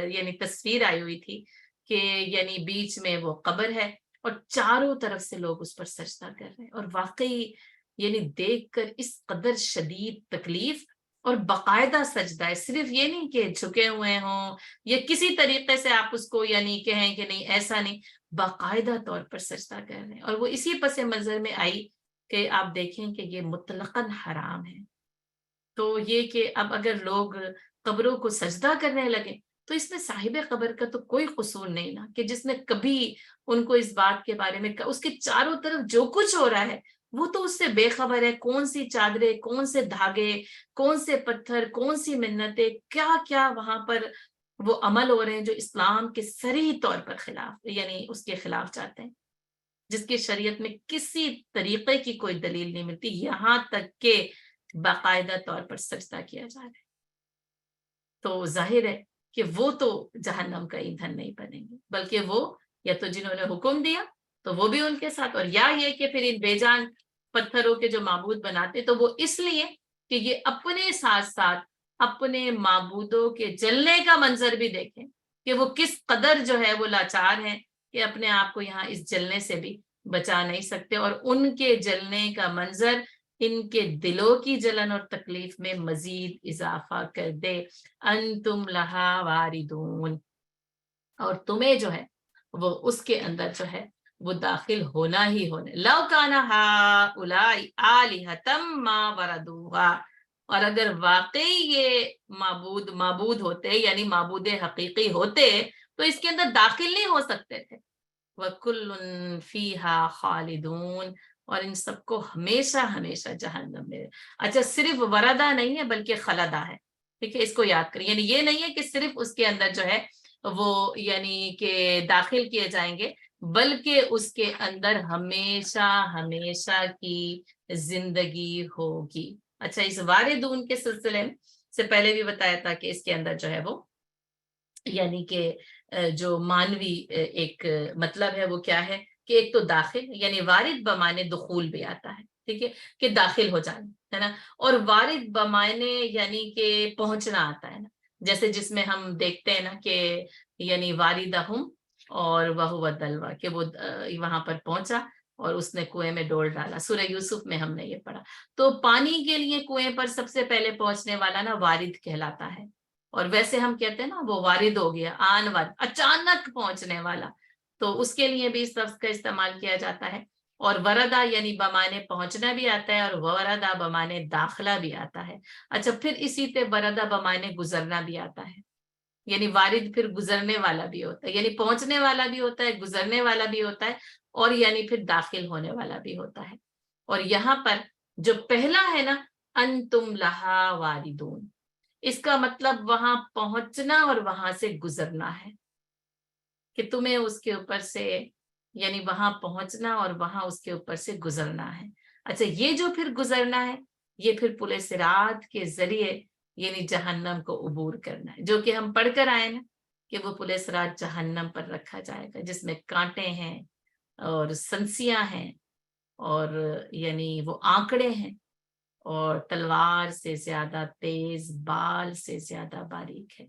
یعنی تصویر آئی ہوئی تھی کہ یعنی بیچ میں وہ قبر ہے اور چاروں طرف سے لوگ اس پر سجدہ کر رہے ہیں، اور واقعی یعنی دیکھ کر اس قدر شدید تکلیف اور باقاعدہ سجدہ ہے، صرف یہ نہیں کہ جھکے ہوئے ہوں یا کسی طریقے سے آپ اس کو یعنی کہیں کہ نہیں ایسا نہیں، باقاعدہ طور پر سجدہ کر رہے ہیں. اور وہ اسی پس منظر میں آئی کہ آپ دیکھیں کہ یہ مطلقاً حرام ہے. تو یہ کہ اب اگر لوگ قبروں کو سجدہ کرنے لگے تو اس میں صاحب قبر کا تو کوئی قصور نہیں نا، کہ جس نے کبھی ان کو اس بات کے بارے میں اس کے چاروں طرف جو کچھ ہو رہا ہے وہ تو اس سے بے خبر ہے. کون سی چادریں، کون سے دھاگے، کون سے پتھر، کون سی منتیں، کیا کیا وہاں پر وہ عمل ہو رہے ہیں جو اسلام کے صریح طور پر خلاف یعنی اس کے خلاف جاتے ہیں، جس کی شریعت میں کسی طریقے کی کوئی دلیل نہیں ملتی، یہاں تک کہ باقاعدہ طور پر سجدہ کیا جا رہا ہے. تو ظاہر ہے کہ وہ تو جہنم کا ایندھن نہیں بنیں گے، بلکہ وہ یا تو جنہوں نے حکم دیا تو وہ بھی ان کے ساتھ، اور یا یہ کہ پھر ان بے جان پتھروں کے جو معبود بناتے تو وہ اس لیے کہ یہ اپنے ساتھ ساتھ اپنے معبودوں کے جلنے کا منظر بھی دیکھیں کہ وہ کس قدر جو ہے وہ لاچار ہیں کہ اپنے آپ کو یہاں اس جلنے سے بھی بچا نہیں سکتے، اور ان کے جلنے کا منظر ان کے دلوں کی جلن اور تکلیف میں مزید اضافہ کر دے. انتم لہا واردون، اور تمہیں جو ہے وہ اس کے اندر جو ہے وہ داخل ہونا ہی ہونا. لو کان ہؤلاء آلہۃ ما وردوہا، اور اگر واقعی یہ معبود ہوتے یعنی معبود حقیقی ہوتے تو اس کے اندر داخل نہیں ہو سکتے تھے. وَكُلٌّ فِيهَا خَالِدُونَ، اور ان سب کو ہمیشہ ہمیشہ جہنم میں. اچھا صرف وردہ نہیں ہے بلکہ خلدہ ہے، ٹھیک ہے، اس کو یاد کریں. یعنی یہ نہیں ہے کہ صرف اس کے اندر جو ہے وہ یعنی کہ داخل کیے جائیں گے، بلکہ اس کے اندر ہمیشہ ہمیشہ کی زندگی ہوگی. اچھا اس واردون کے سلسلے میں سے پہلے بھی بتایا تھا کہ اس کے اندر جو ہے وہ یعنی کہ جو مانوی ایک مطلب ہے وہ کیا ہے کہ ایک تو داخل یعنی وارد بمانے دخول بھی آتا ہے، ٹھیک ہے، کہ داخل ہو جانا ہے نا، اور وارد بمانے یعنی کہ پہنچنا آتا ہے نا، جیسے جس میں ہم دیکھتے ہیں نا کہ یعنی واردہم اور وہو دلوا، کہ وہ وہاں پر پہنچا اور اس نے کنویں میں ڈول ڈالا. سورہ یوسف میں ہم نے یہ پڑھا. تو پانی کے لیے کنویں پر سب سے پہلے پہنچنے والا نا وارد کہلاتا ہے، اور ویسے ہم کہتے ہیں نا وہ وارد ہو گیا، آن وارد، اچانک پہنچنے والا، تو اس کے لیے بھی اس لفظ کا استعمال کیا جاتا ہے. اور وردہ یعنی بمانے پہنچنا بھی آتا ہے، اور وردہ بمانے داخلہ بھی آتا ہے. اچھا پھر اسی طرح وردہ بمانے گزرنا بھی آتا ہے، یعنی وارد پھر گزرنے والا بھی ہوتا ہے، یعنی پہنچنے والا بھی ہوتا ہے، گزرنے والا بھی ہوتا ہے، اور یعنی پھر داخل ہونے والا بھی ہوتا ہے. اور یہاں پر جو پہلا ہے نا انتم لہا واردون، اس کا مطلب وہاں پہنچنا اور وہاں سے گزرنا ہے، کہ تمہیں اس کے اوپر سے یعنی وہاں پہنچنا اور وہاں اس کے اوپر سے گزرنا ہے. اچھا یہ جو پھر گزرنا ہے یہ پھر پل صراط کے ذریعے یعنی جہنم کو عبور کرنا ہے، جو کہ ہم پڑھ کر آئے نا کہ وہ پل صراط جہنم پر رکھا جائے گا جس میں کانٹے ہیں اور سنسیاں ہیں اور یعنی وہ آنکڑے ہیں، اور تلوار سے زیادہ تیز، بال سے زیادہ باریک ہے.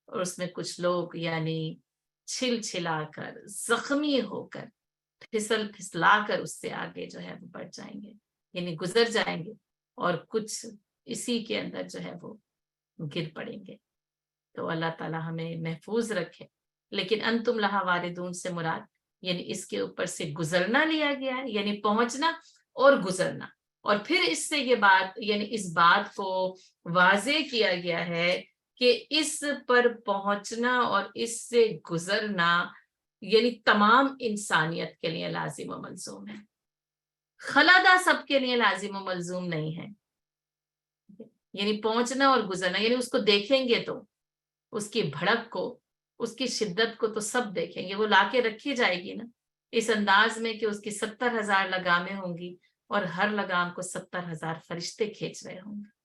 اور اس میں کچھ لوگ یعنی چھل چھلا کر، زخمی ہو کر، پھسل پھسلا کر اس سے آگے جو ہے وہ بڑھ جائیں گے، یعنی گزر جائیں گے، اور کچھ اسی کے اندر جو ہے وہ گر پڑیں گے. تو اللہ تعالی ہمیں محفوظ رکھے. لیکن انتم لہا واردون سے مراد یعنی اس کے اوپر سے گزرنا لیا گیا ہے، یعنی پہنچنا اور گزرنا. اور پھر اس سے یہ بات یعنی اس بات کو واضح کیا گیا ہے کہ اس پر پہنچنا اور اس سے گزرنا یعنی تمام انسانیت کے لیے لازم و ملزوم ہے، خلادہ سب کے لیے لازم و ملزوم نہیں ہے. یعنی پہنچنا اور گزرنا یعنی اس کو دیکھیں گے تو اس کی بھڑک کو، اس کی شدت کو تو سب دیکھیں گے. وہ لا کے رکھی جائے گی نا اس انداز میں کہ اس کی 70,000 لگامیں ہوں گی اور ہر لگام کو 70,000 فرشتے کھینچ رہے ہوں گے،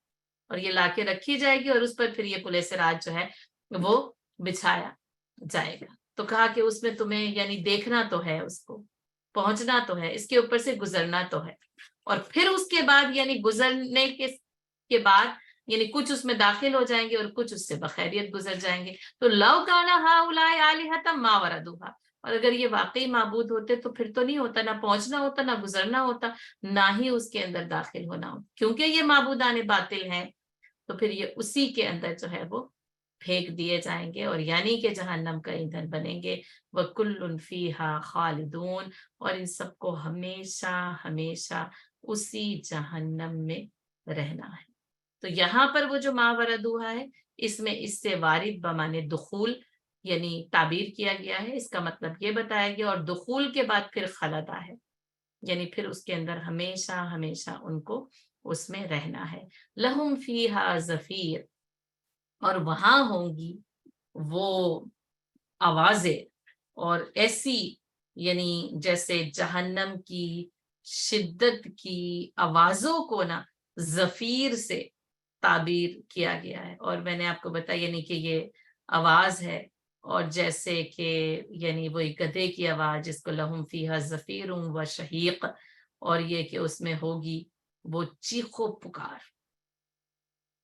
اور یہ لا کے رکھی جائے گی اور اس پر پھر یہ پل صراط جو ہے وہ بچھایا جائے گا. تو کہا کہ اس میں تمہیں یعنی دیکھنا تو ہے، اس کو پہنچنا تو ہے، اس کے اوپر سے گزرنا تو ہے، اور پھر اس کے بعد یعنی گزرنے کے بعد یعنی کچھ اس میں داخل ہو جائیں گے اور کچھ اس سے بخیریت گزر جائیں گے. تو لو کان ہؤلاء آلہۃ ما وردوہا، اور اگر یہ واقعی معبود ہوتے تو پھر تو نہیں ہوتا، نہ پہنچنا ہوتا، نہ گزرنا ہوتا، نہ ہی اس کے اندر داخل ہونا ہوتا، کیونکہ یہ معبودان باطل ہیں تو پھر یہ اسی کے اندر جو ہے وہ پھینک دیے جائیں گے، اور یعنی کہ جہنم کا ایندھن بنیں گے۔ وَكُلٌّ فِيهَا خَالِدُونَ، اور ان سب کو ہمیشہ ہمیشہ اسی جہنم میں رہنا ہے۔ تو یہاں پر وہ جو ما وردوہا ہے، اس میں اس سے وارد بمانے دخول یعنی تعبیر کیا گیا ہے، اس کا مطلب یہ بتایا گیا، اور دخول کے بعد پھر خلدا ہے، یعنی پھر اس کے اندر ہمیشہ ہمیشہ ان کو اس میں رہنا ہے۔ لہم فیہا زفیر، اور وہاں ہوں گی وہ آوازیں، اور ایسی یعنی جیسے جہنم کی شدت کی آوازوں کو نا زفیر سے تعبیر کیا گیا ہے، اور میں نے آپ کو بتایا یعنی کہ یہ آواز ہے، اور جیسے کہ یعنی وہ ایک گدھے کی آواز جس کو لہم فیہا زفیر و شہیق، اور یہ کہ اس میں ہوگی وہ چیخ و پکار،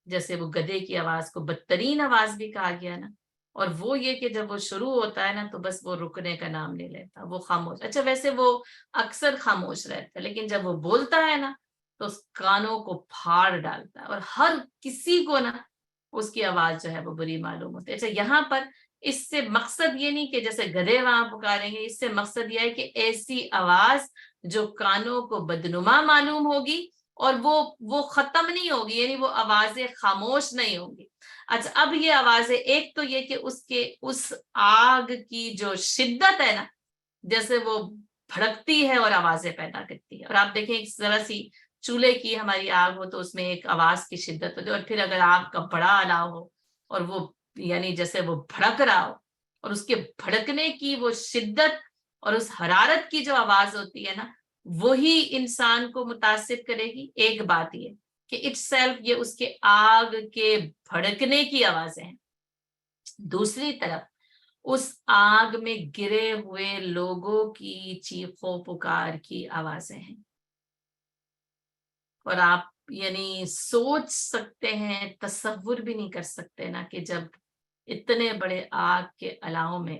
جیسے وہ گدھے کی آواز کو بدترین آواز بھی کہا گیا نا، اور وہ یہ کہ جب وہ شروع ہوتا ہے نا تو بس وہ رکنے کا نام نہیں لیتا، وہ خاموش، اچھا ویسے وہ اکثر خاموش رہتا ہے، لیکن جب وہ بولتا ہے نا تو اس کانوں کو پھاڑ ڈالتا ہے، اور ہر کسی کو نا اس کی آواز جو ہے وہ بری معلوم ہوتی ہے۔ اچھا یہاں پر اس سے مقصد یہ نہیں کہ جیسے گدھے وہاں پکاریں گے، اس سے مقصد یہ ہے کہ ایسی آواز جو کانوں کو بدنما معلوم ہوگی، اور وہ ختم نہیں ہوگی، یعنی وہ آوازیں خاموش نہیں ہوں گی۔ اچھا اب یہ آوازیں، ایک تو یہ کہ اس آگ کی جو شدت ہے نا، جیسے وہ بھڑکتی ہے اور آوازیں پیدا کرتی ہے، اور آپ دیکھیں ایک ذرا سی چولہے کی ہماری آگ ہو تو اس میں ایک آواز کی شدت ہوتی ہے، اور پھر اگر آگ کا بڑا الاؤ ہو اور وہ یعنی جیسے وہ بھڑک رہا ہو، اور اس کے بھڑکنے کی وہ شدت اور اس حرارت کی جو آواز ہوتی ہے نا، وہی انسان کو متاثر کرے گی۔ ایک بات یہ کہ اٹ سیلف یہ اس کے آگ کے بھڑکنے کی آوازیں ہیں، دوسری طرف اس آگ میں گرے ہوئے لوگوں کی چیخو پکار کی آوازیں ہیں، اور آپ یعنی سوچ سکتے ہیں، تصور بھی نہیں کر سکتے نا کہ جب اتنے بڑے آگ کے الاؤ میں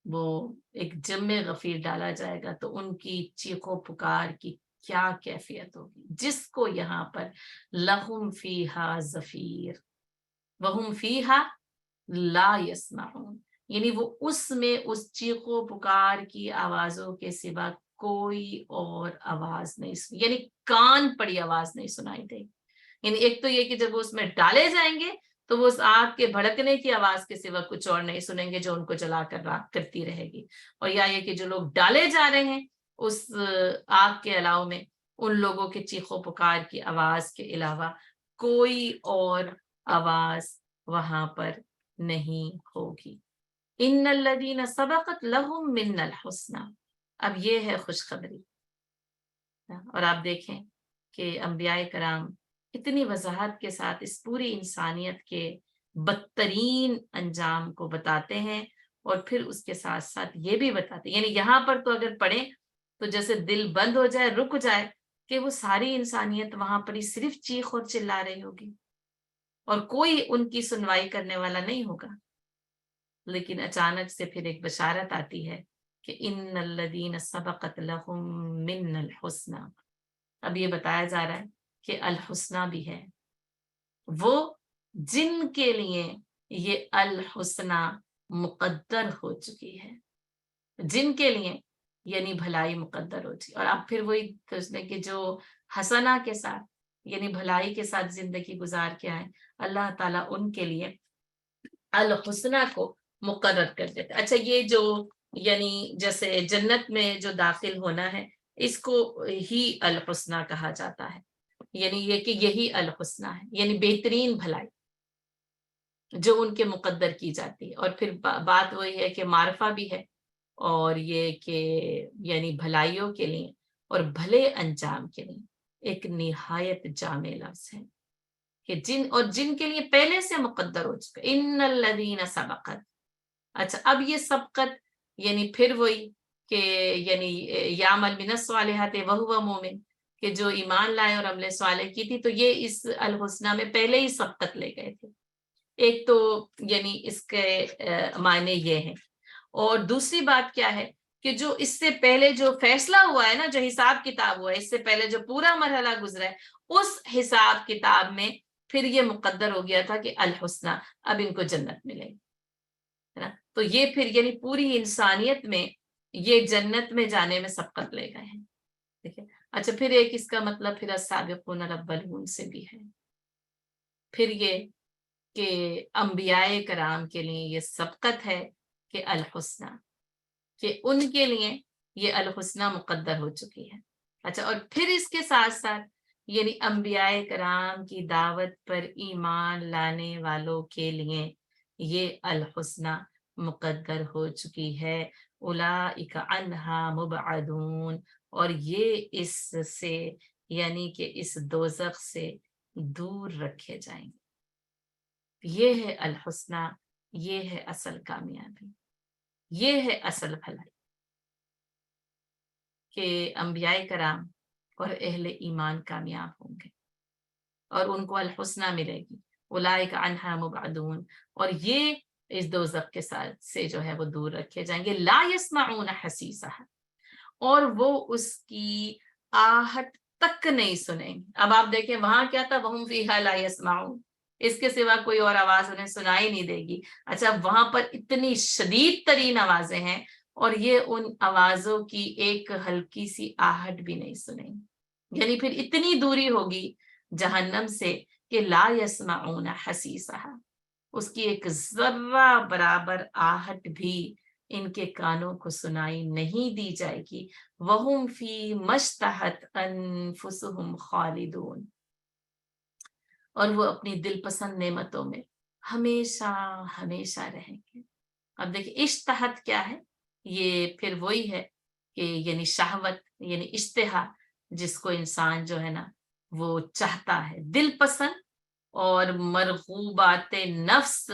وہ ایک جم غفیر ڈالا جائے گا تو ان کی چیخو پکار کی کیا کیفیت ہوگی، جس کو یہاں پر لہم فیہا زفیر وہم فیہا لا یسمعون، یعنی وہ اس میں اس چیخو پکار کی آوازوں کے سوا کوئی اور آواز نہیں یعنی کان پڑی آواز نہیں سنائی دے گی۔ یعنی ایک تو یہ کہ جب وہ اس میں ڈالے جائیں گے تو وہ اس آگ کے بھڑکنے کی آواز کے سوا کچھ اور نہیں سنیں گے جو ان کو جلا کر راکھ کرتی رہے گی، اور یا یہ کہ جو لوگ ڈالے جا رہے ہیں اس آگ کے الاؤ میں، ان لوگوں کے چیخو پکار کی آواز کے علاوہ کوئی اور آواز وہاں پر نہیں ہوگی۔ ان الذین سبقت لہم من الحسنی، اب یہ ہے خوشخبری، اور آپ دیکھیں کہ انبیاء کرام اتنی وضاحت کے ساتھ اس پوری انسانیت کے بدترین انجام کو بتاتے ہیں، اور پھر اس کے ساتھ ساتھ یہ بھی بتاتے ہیں، یعنی یہاں پر تو اگر پڑھیں تو جیسے دل بند ہو جائے، رک جائے، کہ وہ ساری انسانیت وہاں پر ہی صرف چیخ اور چلا رہی ہوگی اور کوئی ان کی سنوائی کرنے والا نہیں ہوگا، لیکن اچانک سے پھر ایک بشارت آتی ہے کہ ان الذین سبقت لہم من الحسنی، اب یہ بتایا جا رہا ہے کہ الحسنہ بھی ہے، وہ جن کے لیے یہ الحسنہ مقدر ہو چکی ہے، جن کے لیے یعنی بھلائی مقدر ہو چکی، اور اب پھر وہی سوچنے کہ جو حسنہ کے ساتھ یعنی بھلائی کے ساتھ زندگی گزار کے آئے، اللہ تعالیٰ ان کے لیے الحسنہ کو مقرر کر دیتا۔ اچھا یہ جو یعنی جیسے جنت میں جو داخل ہونا ہے، اس کو ہی الحسنہ کہا جاتا ہے، یعنی یہ کہ یہی الحسنہ ہے، یعنی بہترین بھلائی جو ان کے مقدر کی جاتی ہے، اور پھر بات وہی ہے کہ معرفہ بھی ہے، اور یہ کہ یعنی بھلائیوں کے لیے اور بھلے انجام کے لیے ایک نہایت جامع لفظ ہے کہ جن کے لیے پہلے سے مقدر ہو چکا، ان الذین سبقت۔ اچھا اب یہ سبقت یعنی پھر وہی کہ یعنی یعمل من الصالحات وہو مومن، کہ جو ایمان لائے اور عمل صالح کی تھی، تو یہ اس الحسنہ میں پہلے ہی سبقت لے گئے تھے، ایک تو یعنی اس کے معنی یہ ہیں، اور دوسری بات کیا ہے کہ جو اس سے پہلے جو فیصلہ ہوا ہے نا، جو حساب کتاب ہوا ہے اس سے پہلے جو پورا مرحلہ گزرا ہے، اس حساب کتاب میں پھر یہ مقدر ہو گیا تھا کہ الحسنہ، اب ان کو جنت ملے گی، ہے نا. تو یہ پھر یعنی پوری انسانیت میں یہ جنت میں جانے میں سبقت لے گئے ہیں. ٹھیک ہے. اچھا پھر ایک اس کا مطلب پھر السابقون الاولون سے بھی ہے. پھر یہ کہ انبیاء کرام کے لیے یہ سبقت ہے کہ الحسنہ، کہ ان کے لیے یہ الحسنہ مقدر ہو چکی ہے. اچھا اور پھر اس کے ساتھ ساتھ یعنی انبیاء کرام کی دعوت پر ایمان لانے والوں کے لیے یہ الحسنہ مقدر ہو چکی ہے. اولئک عنہا مبعدون، اور یہ اس سے یعنی کہ اس دوزخ سے دور رکھے جائیں گے. یہ ہے الحسنہ، یہ ہے اصل کامیابی، یہ ہے اصل بھلائی کہ انبیاء کرام اور اہل ایمان کامیاب ہوں گے اور ان کو الحسنہ ملے گی. اولئک عنہا مبعدون، اور یہ اس دوزخ کے ساتھ سے جو ہے وہ دور رکھے جائیں گے. لا یسمعون حسیسہا، اور وہ اس کی آہٹ تک نہیں سنیں گے. اب آپ دیکھیں وہاں کیا تھا، وہم فیہا لا یسمعون، اس کے سوا کوئی اور آواز انہیں سنائی نہیں دے گی. اچھا وہاں پر اتنی شدید ترین آوازیں ہیں اور یہ ان آوازوں کی ایک ہلکی سی آہٹ بھی نہیں سنیں گی. یعنی پھر اتنی دوری ہوگی جہنم سے کہ لا یسمعون حسیسہا، اس کی ایک ذرہ برابر آہٹ بھی ان کے کانوں کو سنائی نہیں دی جائے گی. وَهُمْ فِي مَشْتَہَتْ أَنفُسُهُمْ خَالِدُونَ، اور وہ اپنی دل پسند نعمتوں میں ہمیشہ ہمیشہ رہیں گے. اب دیکھیں اشتہت کیا ہے، یہ پھر وہی ہے کہ یعنی شہوت یعنی اشتہا، جس کو انسان جو ہے نا وہ چاہتا ہے. دل پسند اور مرغوبات نفس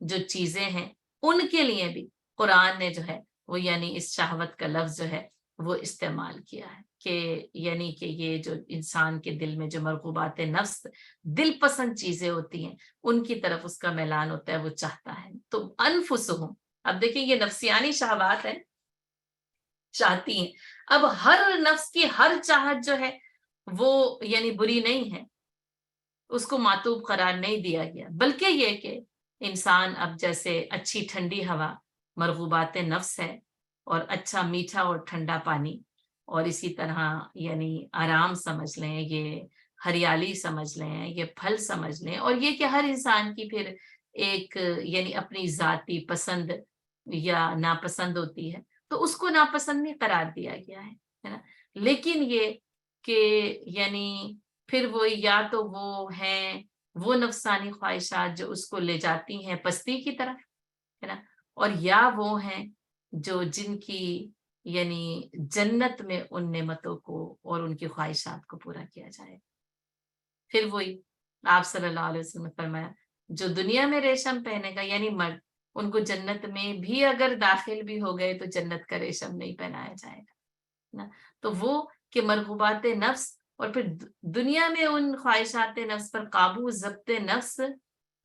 جو چیزیں ہیں ان کے لیے بھی قرآن نے جو ہے وہ یعنی اس شہوت کا لفظ جو ہے وہ استعمال کیا ہے کہ یعنی کہ یہ جو انسان کے دل میں جو مرغوبات نفس دل پسند چیزیں ہوتی ہیں ان کی طرف اس کا میلان ہوتا ہے، وہ چاہتا ہے. تو انفسہم، اب دیکھیں یہ نفسیانی شہوات ہیں، چاہتی ہیں. اب ہر نفس کی ہر چاہت جو ہے وہ یعنی بری نہیں ہے، اس کو معطوب قرار نہیں دیا گیا، بلکہ یہ کہ انسان اب جیسے اچھی ٹھنڈی ہوا مرغوبات نفس ہے، اور اچھا میٹھا اور ٹھنڈا پانی، اور اسی طرح یعنی آرام سمجھ لیں، یہ ہریالی سمجھ لیں، یہ پھل سمجھ لیں، اور یہ کہ ہر انسان کی پھر ایک یعنی اپنی ذاتی پسند یا ناپسند ہوتی ہے، تو اس کو ناپسند نہیں قرار دیا گیا ہے نا. لیکن یہ کہ یعنی پھر وہ یا تو وہ ہیں وہ نفسانی خواہشات جو اس کو لے جاتی ہیں پستی کی طرف، ہے نا، اور یا وہ ہیں جو جن کی یعنی جنت میں ان نعمتوں کو اور ان کی خواہشات کو پورا کیا جائے. پھر وہی آپ صلی اللہ علیہ وسلم نے فرمایا جو دنیا میں ریشم پہنے گا یعنی مرد، ان کو جنت میں بھی اگر داخل بھی ہو گئے تو جنت کا ریشم نہیں پہنایا جائے گا نا. تو وہ کہ مرغوبات نفس اور پھر دنیا میں ان خواہشات نفس پر قابو ضبط نفس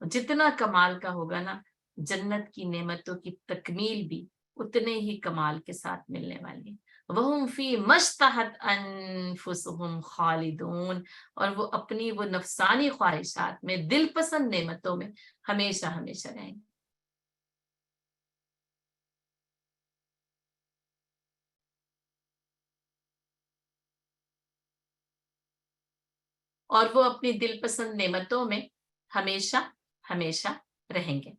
جتنا کمال کا ہوگا نا، جنت کی نعمتوں کی تکمیل بھی اتنے ہی کمال کے ساتھ ملنے والی. وَهُمْ فِي مَشْتَہَتْ أَنفُسُهُمْ خَالِدُونَ، اور وہ اپنی وہ نفسانی خواہشات میں دل پسند نعمتوں میں ہمیشہ ہمیشہ رہیں گے. اور وہ اپنی دل پسند نعمتوں میں ہمیشہ ہمیشہ رہیں گے.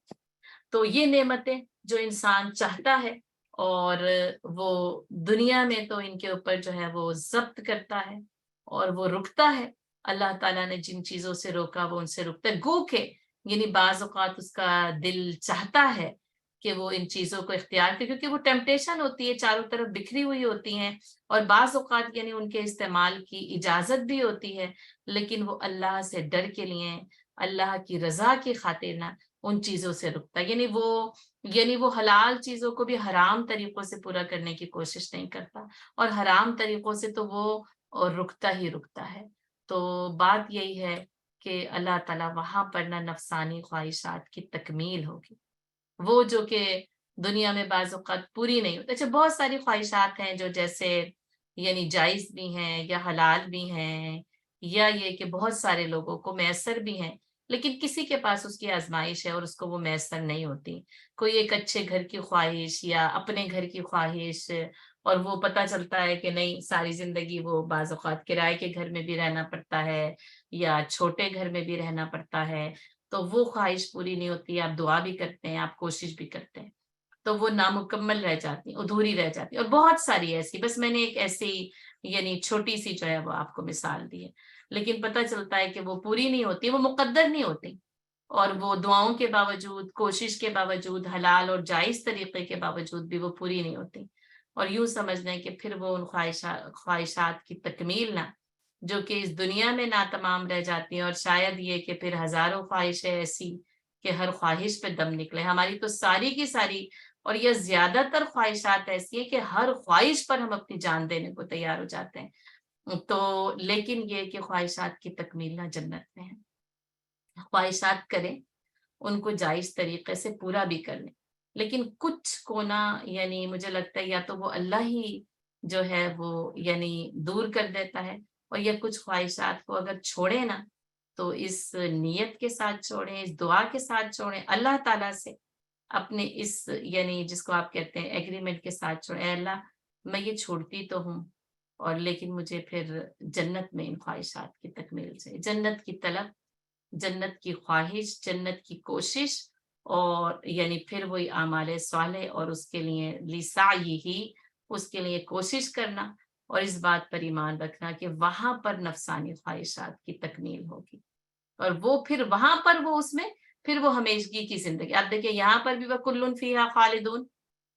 تو یہ نعمتیں جو انسان چاہتا ہے اور وہ دنیا میں تو ان کے اوپر جو ہے وہ ضبط کرتا ہے اور وہ رکتا ہے. اللہ تعالیٰ نے جن چیزوں سے روکا وہ ان سے رکتا ہے، گو کہ یعنی بعض اوقات اس کا دل چاہتا ہے کہ وہ ان چیزوں کو اختیار کرے، کیونکہ وہ ٹیمپٹیشن ہوتی ہے، چاروں طرف بکھری ہوئی ہوتی ہیں، اور بعض اوقات یعنی ان کے استعمال کی اجازت بھی ہوتی ہے، لیکن وہ اللہ سے ڈر کے لیے اللہ کی رضا کی خاطر نہ ان چیزوں سے رکتا. یعنی وہ حلال چیزوں کو بھی حرام طریقوں سے پورا کرنے کی کوشش نہیں کرتا، اور حرام طریقوں سے تو وہ رکتا ہی رکتا ہے. تو بات یہی ہے کہ اللہ تعالیٰ وہاں پر نہ نفسانی خواہشات کی تکمیل ہوگی، وہ جو کہ دنیا میں بعض اوقات پوری نہیں ہوتی. اچھا بہت ساری خواہشات ہیں جو جیسے یعنی جائز بھی ہیں یا حلال بھی ہیں یا یہ کہ بہت سارے لوگوں کو میسر بھی ہیں لیکن کسی کے پاس اس کی آزمائش ہے اور اس کو وہ میسر نہیں ہوتی. کوئی ایک اچھے گھر کی خواہش یا اپنے گھر کی خواہش، اور وہ پتہ چلتا ہے کہ نہیں ساری زندگی وہ بعض اوقات کرائے کے گھر میں بھی رہنا پڑتا ہے یا چھوٹے گھر میں بھی رہنا پڑتا ہے، تو وہ خواہش پوری نہیں ہوتی. آپ دعا بھی کرتے ہیں، آپ کوشش بھی کرتے ہیں، تو وہ نامکمل رہ جاتی، ادھوری رہ جاتی. اور بہت ساری ایسی، بس میں نے ایک ایسی یعنی چھوٹی سی جو ہے وہ آپ کو مثال دی ہے، لیکن پتہ چلتا ہے کہ وہ پوری نہیں ہوتی، وہ مقدر نہیں ہوتی، اور وہ دعاؤں کے باوجود، کوشش کے باوجود، حلال اور جائز طریقے کے باوجود بھی وہ پوری نہیں ہوتی. اور یوں سمجھ لیں کہ پھر وہ ان خواہشات کی تکمیل نہ، جو کہ اس دنیا میں ناتمام رہ جاتی ہیں، اور شاید یہ کہ پھر ہزاروں خواہشیں ایسی کہ ہر خواہش پہ دم نکلے. ہماری تو ساری کی ساری اور یہ زیادہ تر خواہشات ایسی ہیں کہ ہر خواہش پر ہم اپنی جان دینے کو تیار ہو جاتے ہیں. تو لیکن یہ کہ خواہشات کی تکمیل نہ جنت میں ہے. خواہشات کریں، ان کو جائز طریقے سے پورا بھی کر لیں، لیکن کچھ کو نا یعنی مجھے لگتا ہے یا تو وہ اللہ ہی جو ہے وہ یعنی دور کر دیتا ہے، اور یا کچھ خواہشات کو اگر چھوڑیں نا تو اس نیت کے ساتھ چھوڑیں، اس دعا کے ساتھ چھوڑیں اللہ تعالیٰ سے، اپنے اس یعنی جس کو آپ کہتے ہیں ایگریمنٹ کے ساتھ چھوڑیں، اے اللہ میں یہ چھوڑتی تو ہوں، اور لیکن مجھے پھر جنت میں ان خواہشات کی تکمیل سے، جنت کی طلب، جنت کی خواہش، جنت کی کوشش، اور یعنی پھر وہی اعمال صالح، اور اس کے لیے لسعیہ، اس کے لیے کوشش کرنا، اور اس بات پر ایمان رکھنا کہ وہاں پر نفسانی خواہشات کی تکمیل ہوگی، اور وہ پھر وہاں پر وہ اس میں پھر وہ ہمیشگی کی زندگی. آپ دیکھیں یہاں پر بھی وہ کلن فیہا خالدون،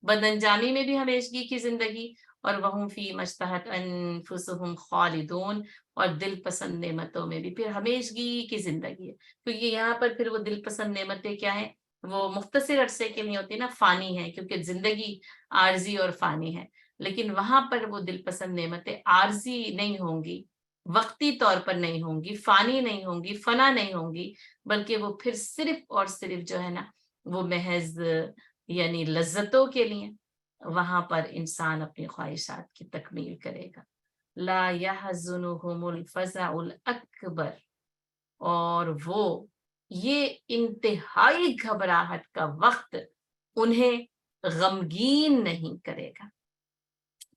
بد انجامی میں بھی ہمیشگی کی زندگی، اور وہم فی مشتہت انفسہم خالدون، اور دل پسند نعمتوں میں بھی پھر ہمیشگی کی زندگی ہے. کیونکہ یہاں پر پھر وہ دل پسند نعمتیں کیا ہیں، وہ مختصر عرصے کے لیے ہوتی ہے نا، فانی ہے، کیونکہ زندگی عارضی اور فانی ہے. لیکن وہاں پر وہ دل پسند نعمتیں عارضی نہیں ہوں گی، وقتی طور پر نہیں ہوں گی، فانی نہیں ہوں گی، فنا نہیں ہوں گی، بلکہ وہ پھر صرف اور صرف جو ہے نا وہ محض یعنی لذتوں کے لیے وہاں پر انسان اپنی خواہشات کی تکمیل کرے گا. لا يحزنهم الفزع الاکبر، اور وہ یہ انتہائی گھبراہٹ کا وقت انہیں غمگین نہیں کرے گا.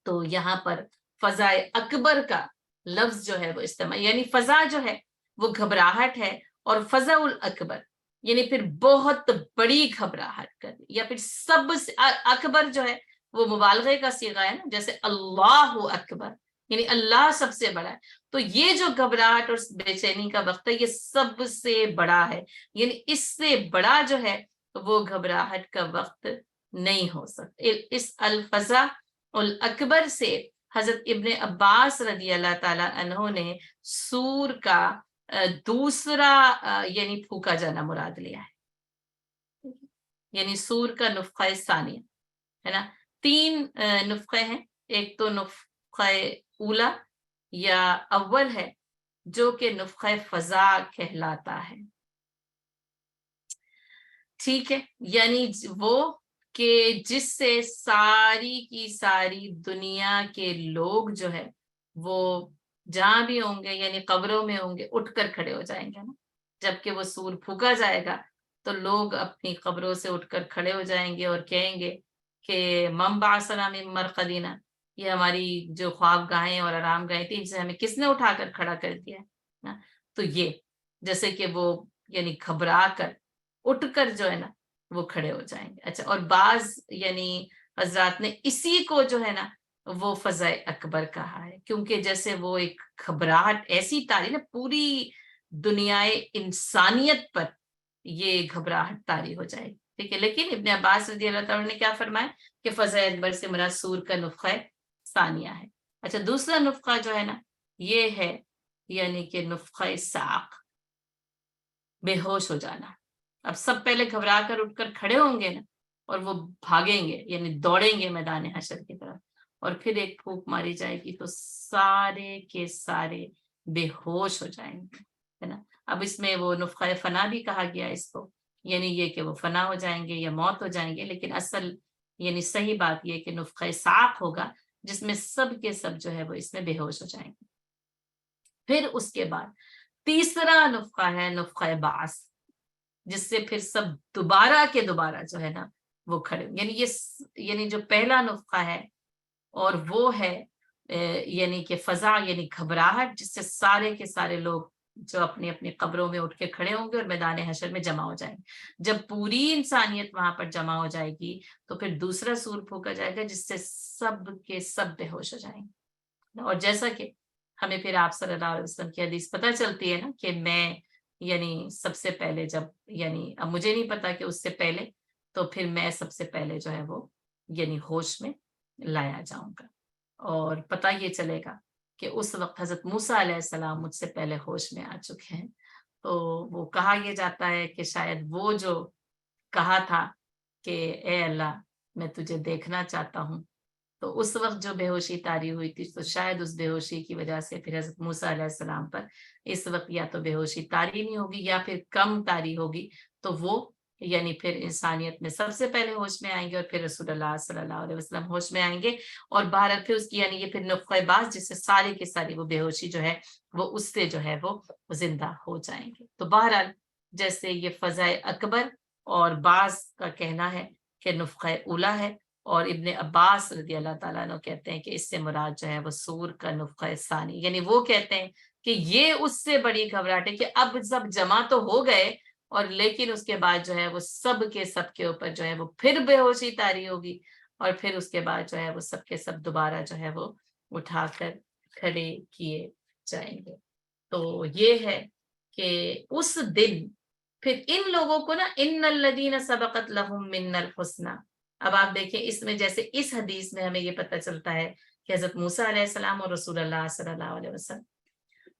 تو یہاں پر فزع اکبر کا لفظ جو ہے وہ استعمال، یعنی فزع جو ہے وہ گھبراہٹ ہے، اور فزع الاکبر یعنی پھر بہت بڑی گھبراہٹ کر، یا پھر سب سے اکبر جو ہے وہ مبالغے کا صیغہ ہے نا، جیسے اللہ اکبر یعنی اللہ سب سے بڑا ہے. تو یہ جو گھبراہٹ اور بے چینی کا وقت ہے یہ سب سے بڑا ہے، یعنی اس سے بڑا جو ہے وہ گھبراہٹ کا وقت نہیں ہو سکتا. اس الفزع الاکبر سے حضرت ابن عباس رضی اللہ تعالیٰ عنہ نے سور کا دوسرا یعنی پھونکا جانا مراد لیا ہے، یعنی سور کا نفخہ ثانیہ ہے نا. 3 نفخے ہیں، ایک تو نفخہ اولا یا اول ہے جو کہ نفخہ فزع کہلاتا ہے. ٹھیک ہے، یعنی وہ کہ جس سے ساری کی ساری دنیا کے لوگ جو ہے وہ جہاں بھی ہوں گے یعنی قبروں میں ہوں گے اٹھ کر کھڑے ہو جائیں گے نا. جبکہ وہ سور پھونکا جائے گا تو لوگ اپنی قبروں سے اٹھ کر کھڑے ہو جائیں گے اور کہیں گے کہ من بعثنا من مرقدنا، یہ ہماری جو خواب گاہیں اور آرام گاہیں تھی ان سے ہمیں کس نے اٹھا کر کھڑا کر دیا ہے نا. تو یہ جیسے کہ وہ یعنی گھبرا کر اٹھ کر جو ہے نا وہ کھڑے ہو جائیں گے. اچھا، اور بعض یعنی حضرات نے اسی کو جو ہے نا وہ فزع اکبر کہا ہے، کیونکہ جیسے وہ ایک گھبراہٹ ایسی طاری نا پوری دنیائے انسانیت پر یہ گھبراہٹ طاری ہو جائے. ٹھیک ہے، لیکن ابن عباس رضی اللہ تعالیٰ نے کیا فرمایا کہ فزع اکبر سے مراد سور کا نفخہ ثانیہ ہے. اچھا، دوسرا نفخہ جو ہے نا یہ ہے یعنی کہ نفخہ صاعق، بے ہوش ہو جانا. اب سب پہلے گھبرا کر اٹھ کر کھڑے ہوں گے نا، اور وہ بھاگیں گے یعنی دوڑیں گے میدان حشر کی طرف، اور پھر ایک پھونک ماری جائے گی تو سارے کے سارے بے ہوش ہو جائیں گے، ہے نا. اب اس میں وہ نفخہ فنا بھی کہا گیا اس کو، یعنی یہ کہ وہ فنا ہو جائیں گے یا موت ہو جائیں گے، لیکن اصل یعنی صحیح بات یہ کہ نفخہ صاعق ہوگا جس میں سب کے سب جو ہے وہ اس میں بے ہوش ہو جائیں گے. پھر اس کے بعد تیسرا نفخہ ہے نفخہ بعث، جس سے پھر سب دوبارہ کے دوبارہ جو ہے نا وہ کھڑے، یعنی جو پہلا نفخہ ہے اور وہ ہے یعنی کہ فضا یعنی گھبراہٹ، جس سے سارے کے سارے لوگ جو اپنی اپنی قبروں میں اٹھ کے کھڑے ہوں گے اور میدان حشر میں جمع ہو جائیں گے۔ جب پوری انسانیت وہاں پر جمع ہو جائے گی تو پھر دوسرا سور پھونکا جائے گا، جس سے سب کے سب بے ہوش ہو جائیں گے۔ اور جیسا کہ ہمیں پھر آپ صلی اللہ علیہ وسلم کی حدیث پتہ چلتی ہے نا کہ میں یعنی سب سے پہلے جب یعنی اب مجھے نہیں پتا کہ اس سے پہلے تو پھر میں سب سے پہلے جو ہے وہ یعنی ہوش میں لایا جاؤں گا، اور پتہ یہ چلے گا کہ اس وقت حضرت موسیٰ علیہ السلام مجھ سے پہلے ہوش میں آ چکے ہیں۔ تو وہ کہا یہ جاتا ہے کہ شاید وہ جو کہا تھا کہ اے اللہ میں تجھے دیکھنا چاہتا ہوں، تو اس وقت جو بے ہوشی طاری ہوئی تھی تو شاید اس بے ہوشی کی وجہ سے پھر حضرت موسیٰ علیہ السلام پر اس وقت یا تو بے ہوشی طاری نہیں ہوگی یا پھر کم طاری ہوگی، تو وہ یعنی پھر انسانیت میں سب سے پہلے ہوش میں آئیں گے اور پھر رسول اللہ صلی اللہ علیہ وسلم ہوش میں آئیں گے، اور بہرحال پھر اس کی یعنی یہ پھر نفخہ بعث جس سے ساری کی ساری وہ بے ہوشی جو ہے وہ اس سے جو ہے وہ زندہ ہو جائیں گے۔ تو بہرحال جیسے یہ فضائے اکبر اور بعض کا کہنا ہے کہ نفخہ اولا ہے، اور ابن عباس رضی اللہ تعالیٰ عنہ کہتے ہیں کہ اس سے مراد جو ہے وہ سور کا نفخہ ثانی، یعنی وہ کہتے ہیں کہ یہ اس سے بڑی گھبراہٹ ہے کہ اب سب جمع تو ہو گئے اور لیکن اس کے بعد جو ہے وہ سب کے اوپر جو ہے وہ پھر بے ہوشی طاری ہوگی، اور پھر اس کے بعد جو ہے وہ سب کے سب دوبارہ جو ہے وہ اٹھا کر کھڑے کیے جائیں گے۔ تو یہ ہے کہ اس دن پھر ان لوگوں کو نا ان الذین سبقت لہم منا الحسنی، اب آپ دیکھیں اس میں جیسے اس حدیث میں ہمیں یہ پتہ چلتا ہے کہ حضرت موسیٰ علیہ السلام اور رسول اللہ صلی اللہ علیہ وسلم،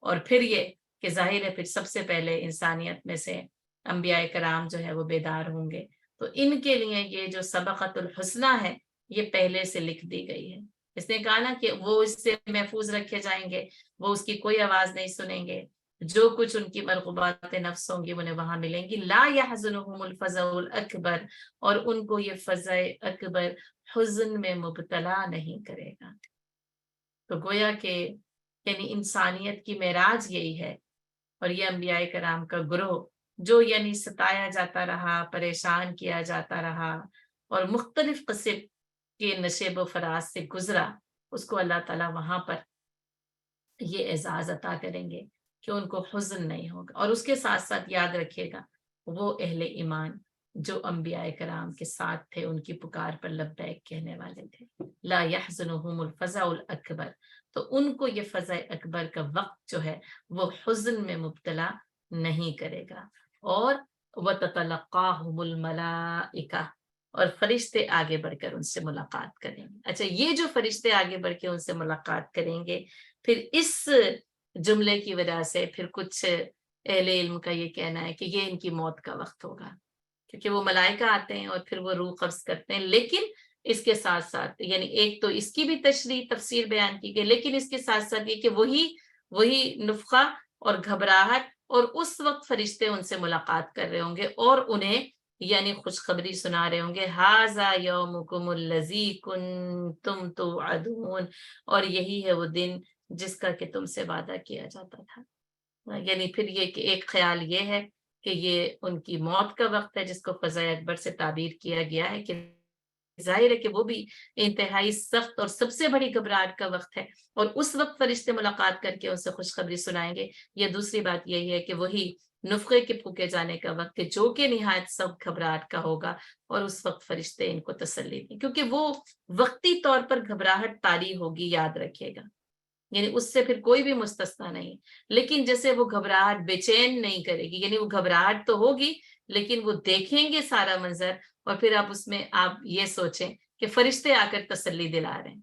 اور پھر یہ کہ ظاہر ہے پھر سب سے پہلے انسانیت میں سے انبیاء کرام جو ہے وہ بیدار ہوں گے، تو ان کے لیے یہ جو سبقت الحسنی ہے یہ پہلے سے لکھ دی گئی ہے۔ اس نے کہا نا کہ وہ اس سے محفوظ رکھے جائیں گے، وہ اس کی کوئی آواز نہیں سنیں گے، جو کچھ ان کی مرغوبات نفس ہوں گی انہیں وہاں ملیں گی۔ لا يحزنهم الفزع الاکبر، اور ان کو یہ فزع اکبر حزن میں مبتلا نہیں کرے گا۔ تو گویا کہ یعنی انسانیت کی معراج یہی ہے، اور یہ انبیاء کرام کا گروہ جو یعنی ستایا جاتا رہا، پریشان کیا جاتا رہا اور مختلف قسم کے نشیب و فراز سے گزرا، اس کو اللہ تعالیٰ وہاں پر یہ اعزاز عطا کریں گے کہ ان کو حزن نہیں ہوگا۔ اور اس کے ساتھ ساتھ یاد رکھیے گا وہ اہل ایمان جو انبیاء کرام کے ساتھ تھے، ان کی پکار پر لبیک کہنے والے تھے، لا يحزنهم الفزع الاکبر، تو ان کو یہ فزع اکبر کا وقت جو ہے وہ حزن میں مبتلا نہیں کرے گا۔ اور وَتَتَلَقَّاهُمُ الْمَلَائِكَةُ، اور فرشتے آگے بڑھ کر ان سے ملاقات کریں گے۔ اچھا، یہ جو فرشتے آگے بڑھ کے ان سے ملاقات کریں گے، پھر اس جملے کی وجہ سے پھر کچھ اہل علم کا یہ کہنا ہے کہ یہ ان کی موت کا وقت ہوگا، کیونکہ وہ ملائکہ آتے ہیں اور پھر وہ روح قبض کرتے ہیں، لیکن اس کے ساتھ ساتھ یعنی ایک تو اس کی بھی تفسیر بیان کی گئی، لیکن اس کے ساتھ ساتھ یہ کہ وہی نفخہ اور گھبراہٹ، اور اس وقت فرشتے ان سے ملاقات کر رہے ہوں گے اور انہیں یعنی خوشخبری سنا رہے ہوں گے، ھذا یومکم الذی کنتم توعدون، اور یہی ہے وہ دن جس کا کہ تم سے وعدہ کیا جاتا تھا۔ یعنی پھر یہ کہ ایک خیال یہ ہے کہ یہ ان کی موت کا وقت ہے جس کو فزع اکبر سے تعبیر کیا گیا ہے، کہ ظاہر ہے کہ وہ بھی انتہائی سخت اور سب سے بڑی گھبراہٹ کا وقت ہے، اور اس وقت فرشتے ملاقات کر کے ان سے خوشخبری سنائیں گے۔ یہ دوسری بات یہی ہے کہ وہی نفخے کے پھونکے جانے کا وقت ہے جو کہ نہایت سب گھبراہٹ کا ہوگا، اور اس وقت فرشتے ان کو تسلی دیں، کیونکہ وہ وقتی طور پر گھبراہٹ طاری ہوگی، یاد رکھیے گا، یعنی اس سے پھر کوئی بھی مستثنا نہیں، لیکن جیسے وہ گھبراہٹ بے چین نہیں کرے گی، یعنی وہ گھبراہٹ تو ہوگی لیکن وہ دیکھیں گے سارا منظر، اور پھر آپ اس میں آپ یہ سوچیں کہ فرشتے آ کر تسلی دلا رہے ہیں،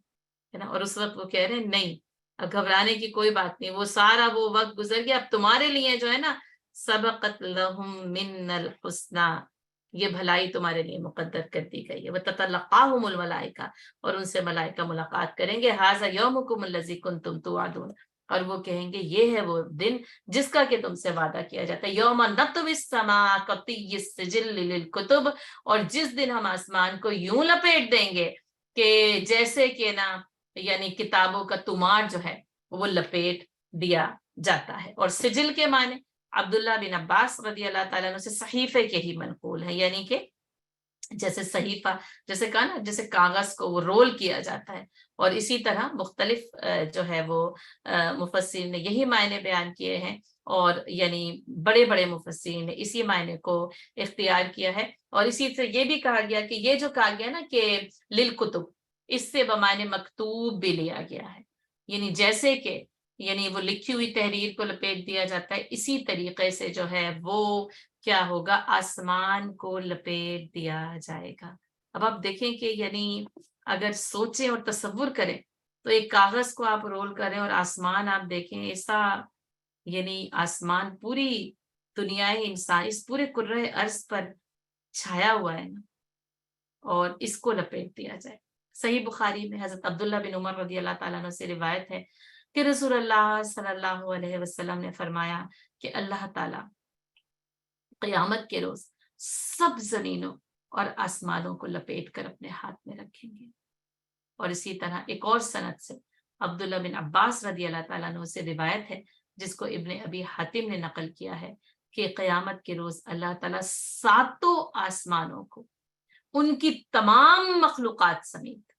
ہے نا، اور اس وقت وہ کہہ رہے ہیں نہیں اب گھبرانے کی کوئی بات نہیں، وہ سارا وہ وقت گزر گیا، اب تمہارے لیے جو ہے نا سبقت لہم من الحسنی، یہ بھلائی تمہارے لیے مقدر کر دی گئی ہے۔ وَتَتَلَقَّاهُمُ الْمَلَائِكَةُ، اور ان سے ملائکہ ملاقات کریں گے، ھذا یومکم الذی کنتم توعدون، اور وہ کہیں گے یہ ہے وہ دن جس کا کہ تم سے وعدہ کیا جاتا ہے، یوم نطوی السماء کطی السجل للکتب، اور جس دن ہم آسمان کو یوں لپیٹ دیں گے کہ جیسے کہ نا یعنی کتابوں کا تمار جو ہے وہ لپیٹ دیا جاتا ہے. اور سجل کے معنی عبداللہ بن عباس رضی اللہ تعالیٰ عنہ سے صحیفے کے ہی منقول ہے، یعنی کہ جیسے صحیفہ، جیسے کہا نا جیسے کاغذ کو وہ رول کیا جاتا ہے. اور اسی طرح مختلف جو ہے وہ مفسرین نے یہی معنی بیان کیے ہیں، اور یعنی بڑے بڑے مفسرین نے اسی معنی کو اختیار کیا ہے. اور اسی سے یہ بھی کہا گیا کہ یہ جو کہا گیا نا کہ للکتب، اس سے بمعنی مکتوب بھی لیا گیا ہے، یعنی جیسے کہ یعنی وہ لکھی ہوئی تحریر کو لپیٹ دیا جاتا ہے، اسی طریقے سے جو ہے وہ کیا ہوگا، آسمان کو لپیٹ دیا جائے گا. اب آپ دیکھیں کہ یعنی اگر سوچیں اور تصور کریں تو ایک کاغذ کو آپ رول کریں اور آسمان آپ دیکھیں، ایسا یعنی آسمان پوری دنیائے انسان اس پورے کرۂ ارض پر چھایا ہوا ہے نا، اور اس کو لپیٹ دیا جائے. صحیح بخاری میں حضرت عبداللہ بن عمر رضی اللہ تعالیٰ عنہ سے روایت ہے کہ رسول اللہ صلی اللہ علیہ وسلم نے فرمایا کہ اللہ تعالیٰ قیامت کے روز سب زمینوں اور آسمانوں کو لپیٹ کر اپنے ہاتھ میں رکھیں گے. اور اسی طرح ایک اور سند سے عبداللہ بن عباس رضی اللہ تعالیٰ عنہ سے روایت ہے، جس کو ابن ابی حاتم نے نقل کیا ہے، کہ قیامت کے روز اللہ تعالیٰ ساتوں آسمانوں کو ان کی تمام مخلوقات سمیت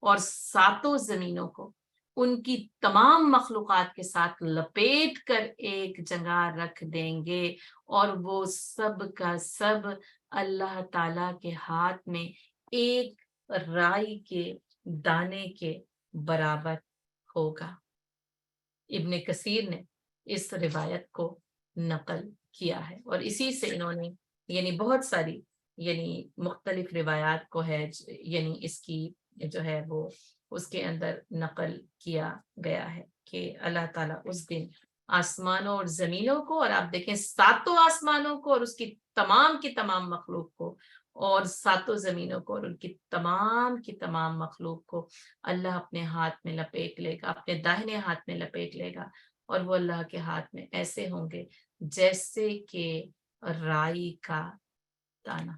اور ساتوں زمینوں کو ان کی تمام مخلوقات کے ساتھ لپیٹ کر ایک جگہ رکھ دیں گے، اور وہ سب کا سب اللہ تعالیٰ کے ہاتھ میں ایک رائی کے دانے کے برابر ہوگا. ابن کثیر نے اس روایت کو نقل کیا ہے، اور اسی سے انہوں نے یعنی بہت ساری یعنی مختلف روایات کو ہے یعنی اس کی جو ہے وہ اس کے اندر نقل کیا گیا ہے کہ اللہ تعالیٰ اس دن آسمانوں اور زمینوں کو، اور آپ دیکھیں ساتوں آسمانوں کو اور اس کی تمام مخلوق کو، اور ساتوں زمینوں کو اور ان کی تمام مخلوق کو اللہ اپنے ہاتھ میں لپیٹ لے گا، اپنے داہنے ہاتھ میں لپیٹ لے گا. اور وہ اللہ کے ہاتھ میں ایسے ہوں گے جیسے کہ رائی کا دانہ.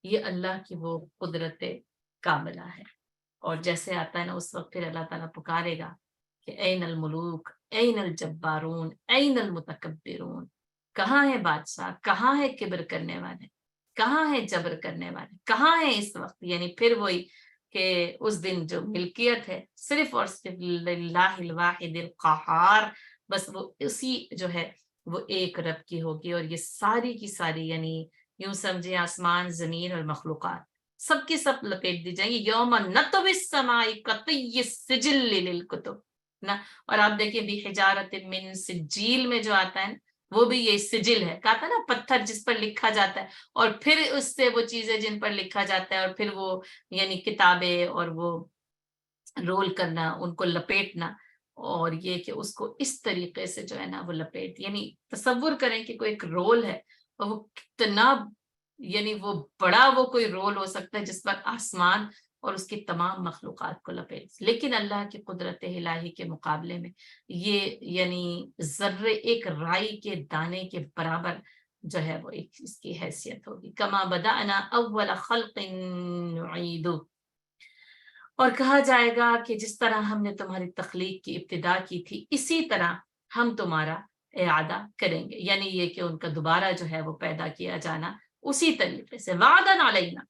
یہ اللہ کی وہ قدرت کاملہ ہے. اور جیسے آتا ہے نا اس وقت پھر اللہ تعالیٰ پکارے گا کہ این الملوک این الجبارون این المتکبرون، کہاں ہے بادشاہ، کہاں ہے کبر کرنے والے، کہاں ہے جبر کرنے والے، کہاں ہے اس وقت. یعنی پھر وہی کہ اس دن جو ملکیت ہے صرف اور صرف للہ الواحد القہار، بس وہ اسی جو ہے وہ ایک رب کی ہوگی. اور یہ ساری کی ساری یعنی یوں سمجھے آسمان زمین اور مخلوقات سب کی سب لپیٹ دی جائیں گی. یوم نطوی السماء کطی السجل للکتب نا. اور آپ دیکھیں بحجارۃ من سجیل میں جو آتا ہے نا، وہ بھی یہ سجل ہے، کہا تھا نا پتھر جس پر لکھا جاتا ہے، اور پھر اس سے وہ چیزیں جن پر لکھا جاتا ہے، اور پھر وہ یعنی کتابیں اور وہ رول کرنا، ان کو لپیٹنا. اور یہ کہ اس کو اس طریقے سے جو ہے نا وہ لپیٹ، یعنی تصور کریں کہ کوئی ایک رول ہے اور وہ کتنا یعنی وہ بڑا وہ کوئی رول ہو سکتا ہے جس پر آسمان اور اس کی تمام مخلوقات کو لپیٹ. لیکن اللہ کی قدرت الہی کے مقابلے میں یہ یعنی ذرے ایک رائی کے دانے کے برابر جو ہے وہ ایک اس کی حیثیت ہوگی. کما بدأنا اول خلق نعید، اور کہا جائے گا کہ جس طرح ہم نے تمہاری تخلیق کی ابتدا کی تھی اسی طرح ہم تمہارا اعادہ کریں گے. یعنی یہ کہ ان کا دوبارہ جو ہے وہ پیدا کیا جانا اسی طریقے سے. وعدن علینا،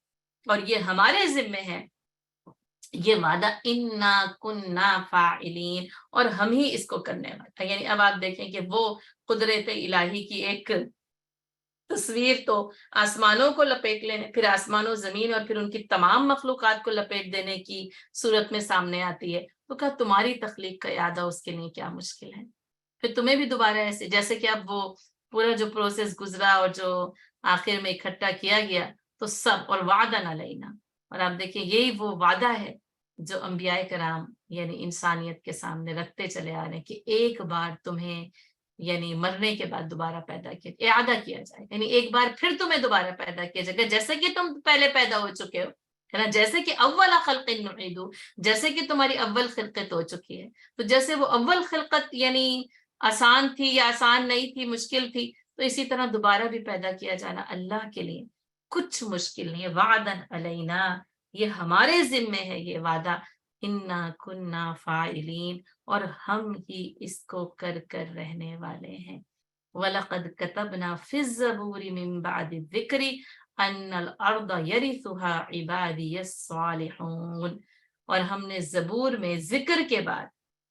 اور یہ ہمارے ذمے ہے یہ وعدہ، انا کننا فاعلین، اور ہم ہی اس کو کرنے والا. یعنی اب آپ دیکھیں کہ وہ قدرت الہی کی ایک تصویر تو آسمانوں کو لپیٹ لینے، پھر آسمان و زمین اور پھر ان کی تمام مخلوقات کو لپیٹ دینے کی صورت میں سامنے آتی ہے. تو کہا تمہاری تخلیق کا اعادہ اس کے لیے کیا مشکل ہے، پھر تمہیں بھی دوبارہ ایسے جیسے کہ اب وہ پورا جو پروسیس گزرا اور جو آخر میں اکٹھا کیا گیا تو سب. اور وعدن علینا، اور آپ دیکھیں یہی وہ وعدہ ہے جو انبیاء کرام یعنی انسانیت کے سامنے رکھتے چلے آ رہے ہیں کہ ایک بار تمہیں یعنی مرنے کے بعد دوبارہ پیدا کیا، اعادہ کیا جائے، یعنی ایک بار پھر تمہیں دوبارہ پیدا کیا جائے گا جیسے کہ تم پہلے پیدا ہو چکے ہو، ہے نا. جیسے کہ اول خلق نعید، جیسے کہ تمہاری اول خلقت ہو چکی ہے. تو جیسے وہ اول خلقت یعنی آسان تھی یا آسان نہیں تھی، مشکل تھی، تو اسی طرح دوبارہ بھی پیدا کیا جانا اللہ کے لیے کچھ مشکل نہیں ہے. وعدن علینا، یہ ہمارے ذمے ہے یہ وعدہ. انا کننا فاعلین، اور ہم ہی اس کو کر کر رہنے والے ہیں۔ وَلَقَدْ كَتَبْنَا فِي الزَّبُورِ مِن بَعْدِ الذِّكْرِ أَنَّ الْأَرْضَ يَرِثُهَا عِبَادِيَ الصَّالِحُونَ، اور ہم نے زبور میں ذکر کے بعد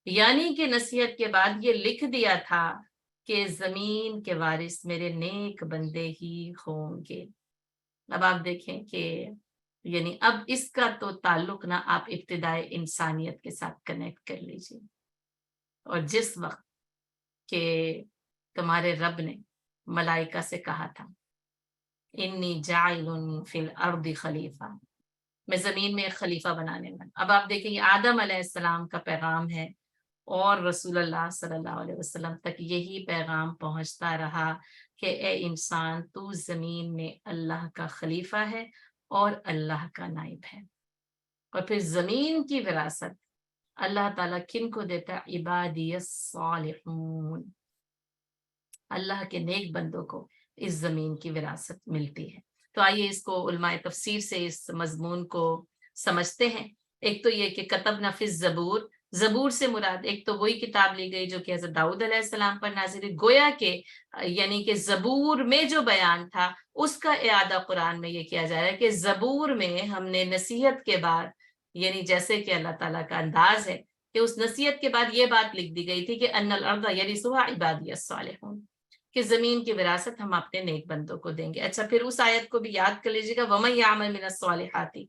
یعنی کہ نصیحت کے بعد یہ لکھ دیا تھا کہ زمین کے وارث میرے نیک بندے ہی ہوں گے۔ اب آپ دیکھیں کہ یعنی اب اس کا تو تعلق نہ آپ ابتدائے انسانیت کے ساتھ کنیکٹ کر لیجیے، اور جس وقت کہ تمہارے رب نے ملائکہ سے کہا تھا انی جاعل فی الارض خلیفہ، میں زمین میں ایک خلیفہ بنانے والا۔ اب آپ دیکھیں یہ آدم علیہ السلام کا پیغام ہے، اور رسول اللہ صلی اللہ علیہ وسلم تک یہی پیغام پہنچتا رہا کہ اے انسان تو زمین میں اللہ کا خلیفہ ہے اور اللہ کا نائب ہے۔ اور پھر زمین کی وراثت اللہ تعالیٰ کن کو دیتا ہے؟ عبادی الصالحون، اللہ کے نیک بندوں کو اس زمین کی وراثت ملتی ہے۔ تو آئیے اس کو علماء تفسیر سے اس مضمون کو سمجھتے ہیں۔ ایک تو یہ کہ کتبنا فی الزبور، زبور سے مراد ایک تو وہی کتاب لی گئی جو کہ حضرت داؤد علیہ السلام پر نازل ہوئی، گویا کہ یعنی کہ زبور میں جو بیان تھا اس کا اعادہ قرآن میں یہ کیا جا رہا ہے کہ زبور میں ہم نے نصیحت کے بعد، یعنی جیسے کہ اللہ تعالیٰ کا انداز ہے کہ اس نصیحت کے بعد یہ بات لکھ دی گئی تھی کہ ان الارض یرثها عبادی الصالحون، کہ زمین کی وراثت ہم اپنے نیک بندوں کو دیں گے۔ اچھا پھر اس آیت کو بھی یاد کر لیجیے گا، وَمَن يَعْمَلْ مِنَ الصَّالِحَاتِ،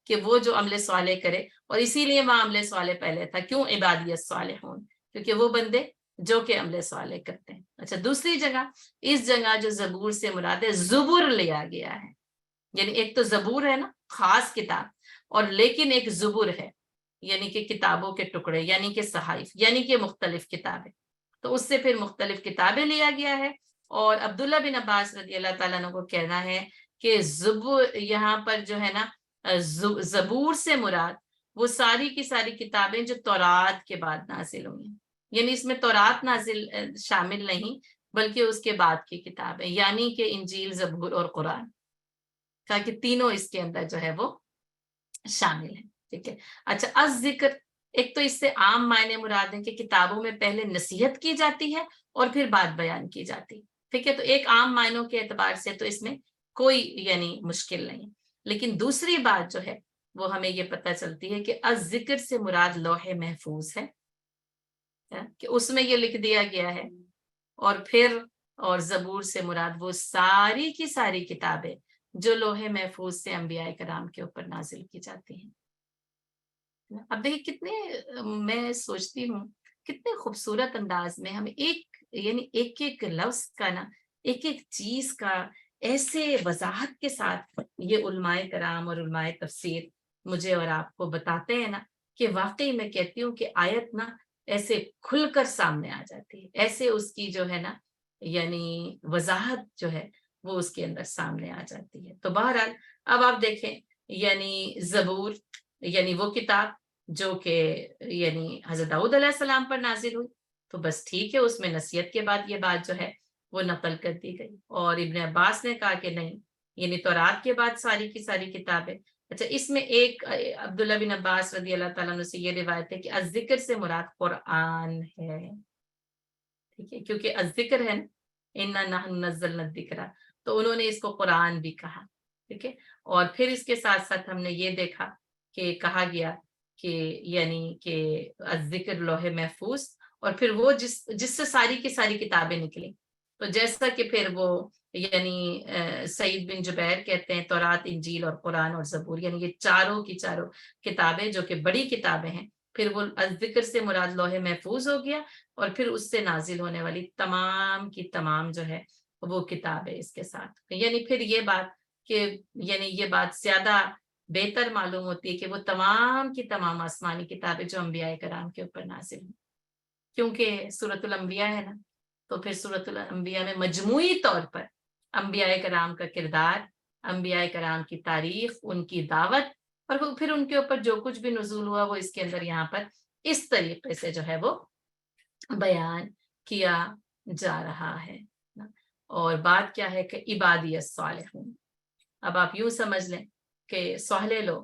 کہ وہ جو عمل صالح کرے، اور اسی لیے وہاں عمل صالح پہلے تھا، کیوں؟ عبادی الصالحون، کیونکہ وہ بندے جو کہ عمل صالح کرتے ہیں۔ اچھا دوسری جگہ، اس جگہ جو زبور سے مراد ہے زبر لیا گیا ہے، یعنی ایک تو زبور ہے نا خاص کتاب، اور لیکن ایک زبر ہے یعنی کہ کتابوں کے ٹکڑے، یعنی کہ صحائف، یعنی کہ مختلف کتابیں، تو اس سے پھر مختلف کتابیں لیا گیا ہے۔ اور عبداللہ بن عباس رضی اللہ تعالیٰ عنہ کو کہنا ہے کہ زبور یہاں پر جو ہے نا زبور سے مراد وہ ساری کی ساری کتابیں جو تورات کے بعد نازل ہوئی ہیں، یعنی اس میں تورات نازل شامل نہیں بلکہ اس کے بعد کی کتابیں، یعنی کہ انجیل، زبور اور قرآن، تاکہ تینوں اس کے اندر جو ہے وہ شامل ہیں۔ ٹھیک ہے۔ اچھا الذکر، ایک تو اس سے عام معنی مراد ہے کہ کتابوں میں پہلے نصیحت کی جاتی ہے اور پھر بات بیان کی جاتی ہے۔ ٹھیک ہے، تو ایک عام معنوں کے اعتبار سے تو اس میں کوئی یعنی مشکل نہیں، لیکن دوسری بات جو ہے وہ ہمیں یہ پتہ چلتی ہے کہ الذکر سے مراد لوح محفوظ ہے، کہ اس میں یہ لکھ دیا گیا ہے، اور پھر اور زبور سے مراد وہ ساری کی ساری کتابیں جو لوح محفوظ سے انبیاء کرام کے اوپر نازل کی جاتی ہیں۔ اب دیکھیں کتنے، میں سوچتی ہوں کتنے خوبصورت انداز میں ہم ایک یعنی ایک ایک لفظ کا نا، ایک ایک چیز کا ایسے وضاحت کے ساتھ یہ علماء کرام اور علماء تفسیر مجھے اور آپ کو بتاتے ہیں نا، کہ واقعی میں کہتی ہوں کہ آیت نا ایسے کھل کر سامنے آ جاتی ہے، ایسے اس کی جو ہے نا یعنی وضاحت جو ہے وہ اس کے اندر سامنے آ جاتی ہے۔ تو بہرحال اب آپ دیکھیں یعنی زبور یعنی وہ کتاب جو کہ یعنی حضرت داؤد علیہ السلام پر نازل ہوئی، تو بس ٹھیک ہے، اس میں نصیحت کے بعد یہ بات جو ہے وہ نقل کر دی گئی۔ اور ابن عباس نے کہا کہ نہیں، یعنی تورات کے بعد ساری کی ساری کتابیں۔ اچھا اس میں ایک عبداللہ بن عباس رضی اللہ تعالیٰ عنہ سے یہ روایت ہے کہ الذکر سے مراد قرآن ہے، ٹھیک ہے، کیونکہ الذکر ہے نا، انا نحن نزلنا الذکر، تو انہوں نے اس کو قرآن بھی کہا، ٹھیک ہے۔ اور پھر اس کے ساتھ ساتھ ہم نے یہ دیکھا کہ کہا گیا کہ یعنی کہ الذکر لوح محفوظ، اور پھر وہ جس سے ساری کی ساری کتابیں نکلی، تو جیسا کہ پھر وہ یعنی سعید بن جبیر کہتے ہیں تورات، انجیل اور قرآن اور زبور، یعنی یہ چاروں کی چاروں کتابیں جو کہ بڑی کتابیں ہیں، پھر وہ الذکر سے مراد لوح محفوظ ہو گیا، اور پھر اس سے نازل ہونے والی تمام کی تمام جو ہے وہ کتابیں اس کے ساتھ، یعنی پھر یہ بات کہ یعنی یہ بات زیادہ بہتر معلوم ہوتی ہے کہ وہ تمام کی تمام آسمانی کتابیں جو انبیاء کرام کے اوپر نازل ہیں، کیونکہ سورۃ الانبیاء ہے نا، تو پھر سورۃ الانبیاء میں مجموعی طور پر انبیاء کرام کا کردار، انبیاء کرام کی تاریخ، ان کی دعوت، اور پھر ان کے اوپر جو کچھ بھی نزول ہوا وہ اس کے اندر یہاں پر اس طریقے سے جو ہے وہ بیان کیا جا رہا ہے۔ اور بات کیا ہے کہ عبادی الصالحون، اب آپ یوں سمجھ لیں کہ صالح لوگ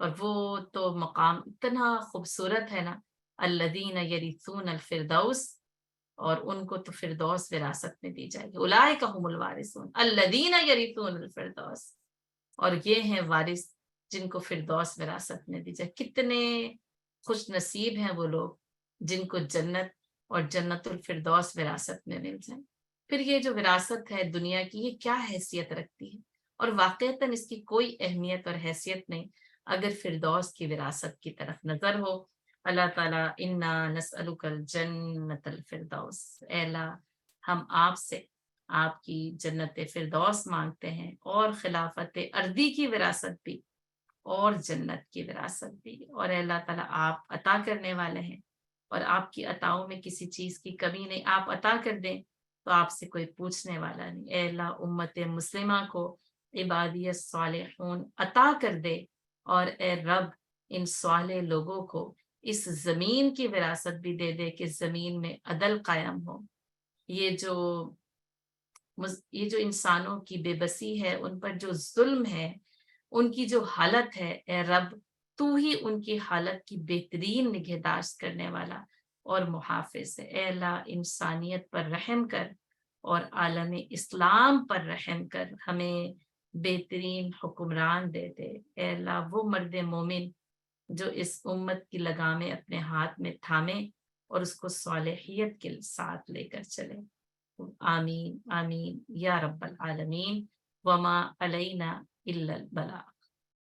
اور وہ تو مقام اتنا خوبصورت ہے نا، الذین یرثون الفردوس، اور ان کو تو فردوس وراثت میں دی جائے گی، اولئک هم الوارثون الذین یرثون الفردوس، اور یہ ہیں وارث جن کو فردوس وراثت میں دی جائے۔ کتنے خوش نصیب ہیں وہ لوگ جن کو جنت اور جنت الفردوس وراثت میں مل جائے۔ پھر یہ جو وراثت ہے دنیا کی، یہ کیا حیثیت رکھتی ہے، اور واقعتاً اس کی کوئی اہمیت اور حیثیت نہیں اگر فردوس کی وراثت کی طرف نظر ہو۔ اللہ تعالیٰ انا نسألک الجنت الفردوس، اے اللہ ہم آپ سے آپ کی جنت فردوس مانگتے ہیں، اور خلافت ارضی کی وراثت بھی، اور جنت کی وراثت بھی، اور اے اللہ تعالیٰ آپ عطا کرنے والے ہیں، اور آپ کی عطاؤں میں کسی چیز کی کمی نہیں، آپ عطا کر دیں تو آپ سے کوئی پوچھنے والا نہیں۔ اے اللہ امت مسلمہ کو عبادیت صالحون عطا کر دے، اور اے رب ان صالح لوگوں کو اس زمین کی وراثت بھی دے دے کہ زمین میں عدل قائم ہو۔ یہ جو انسانوں کی بے بسی ہے، ان پر جو ظلم ہے، ان کی جو حالت ہے، اے رب تو ہی ان کی حالت کی بہترین نگہداشت کرنے والا اور محافظ ہے۔ اے اللہ انسانیت پر رحم کر، اور عالم اسلام پر رحم کر، ہمیں بہترین حکمران دے دے۔ اے اللہ وہ مرد مومن جو اس امت کی لگامیں اپنے ہاتھ میں تھامے اور اس کو صالحیت کے ساتھ لے کر چلے۔ آمین آمین یا رب العالمین، وما علینا الا البلاغ۔